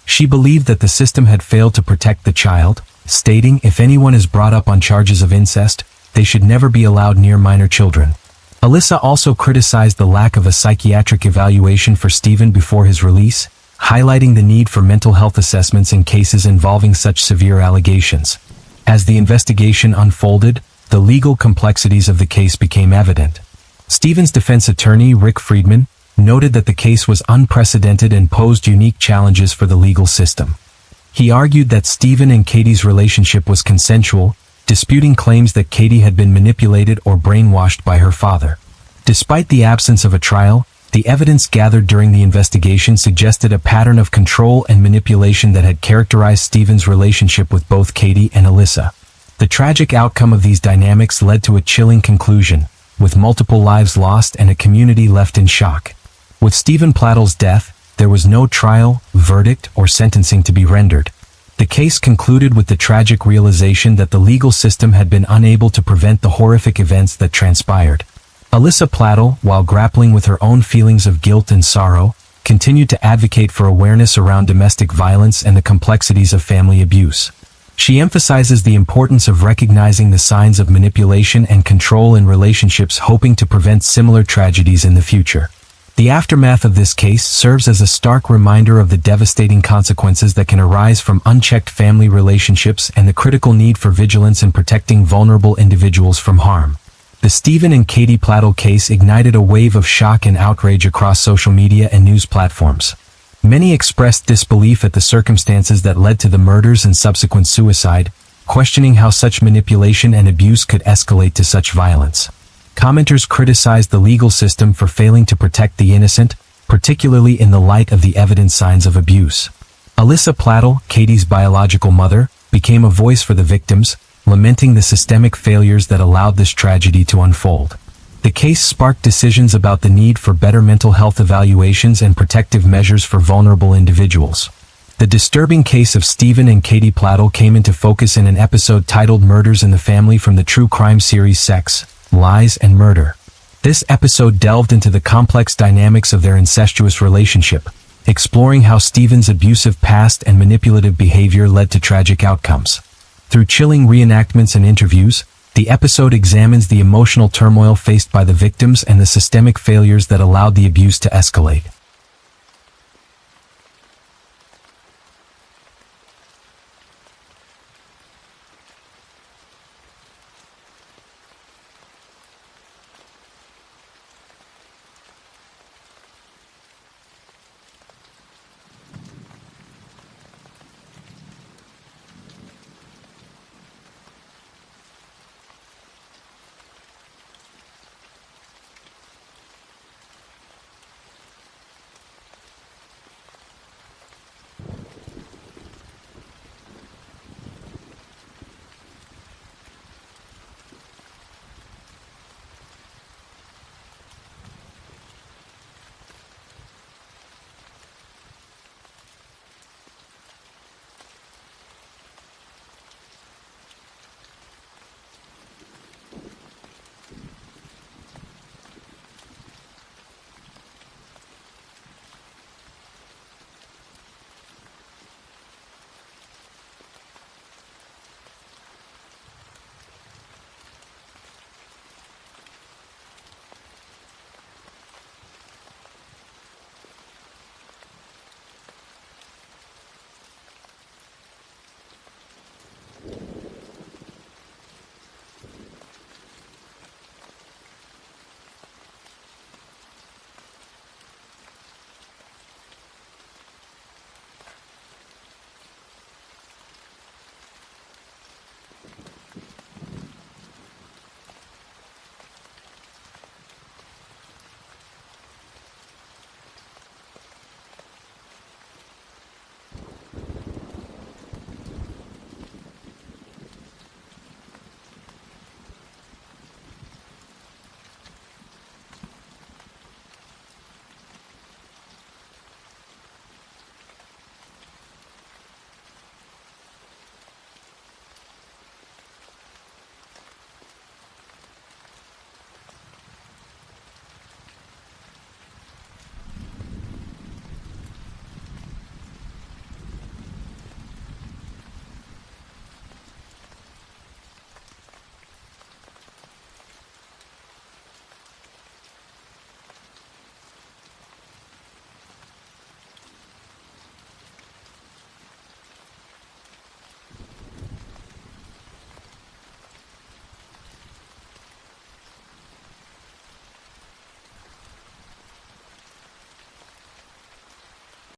She believed that the system had failed to protect the child, stating if anyone is brought up on charges of incest, they should never be allowed near minor children. Alyssa also criticized the lack of a psychiatric evaluation for Stephen before his release, highlighting the need for mental health assessments in cases involving such severe allegations. As the investigation unfolded, the legal complexities of the case became evident. Stephen's defense attorney, Rick Friedman, noted that the case was unprecedented and posed unique challenges for the legal system. He argued that Stephen and Katie's relationship was consensual, disputing claims that Katie had been manipulated or brainwashed by her father. Despite the absence of a trial, the evidence gathered during the investigation suggested a pattern of control and manipulation that had characterized Stephen's relationship with both Katie and Alyssa. The tragic outcome of these dynamics led to a chilling conclusion, with multiple lives lost and a community left in shock. With Stephen Plattle's death, there was no trial, verdict, or sentencing to be rendered. The case concluded with the tragic realization that the legal system had been unable to prevent the horrific events that transpired. Alyssa Plattle, while grappling with her own feelings of guilt and sorrow, continued to advocate for awareness around domestic violence and the complexities of family abuse. She emphasizes the importance of recognizing the signs of manipulation and control in relationships, hoping to prevent similar tragedies in the future. The aftermath of this case serves as a stark reminder of the devastating consequences that can arise from unchecked family relationships and the critical need for vigilance in protecting vulnerable individuals from harm. The Stephen and Katie Plattle case ignited a wave of shock and outrage across social media and news platforms. Many expressed disbelief at the circumstances that led to the murders and subsequent suicide, questioning how such manipulation and abuse could escalate to such violence. Commenters criticized the legal system for failing to protect the innocent, particularly in the light of the evident signs of abuse. Alyssa Plattle, Katie's biological mother, became a voice for the victims, lamenting the systemic failures that allowed this tragedy to unfold. The case sparked decisions about the need for better mental health evaluations and protective measures for vulnerable individuals. The disturbing case of Stephen and Katie Plattle came into focus in an episode titled Murders in the Family from the true crime series Sex, Lies, and Murder. This episode delved into the complex dynamics of their incestuous relationship, exploring how Stephen's abusive past and manipulative behavior led to tragic outcomes. Through chilling reenactments and interviews, the episode examines the emotional turmoil faced by the victims and the systemic failures that allowed the abuse to escalate.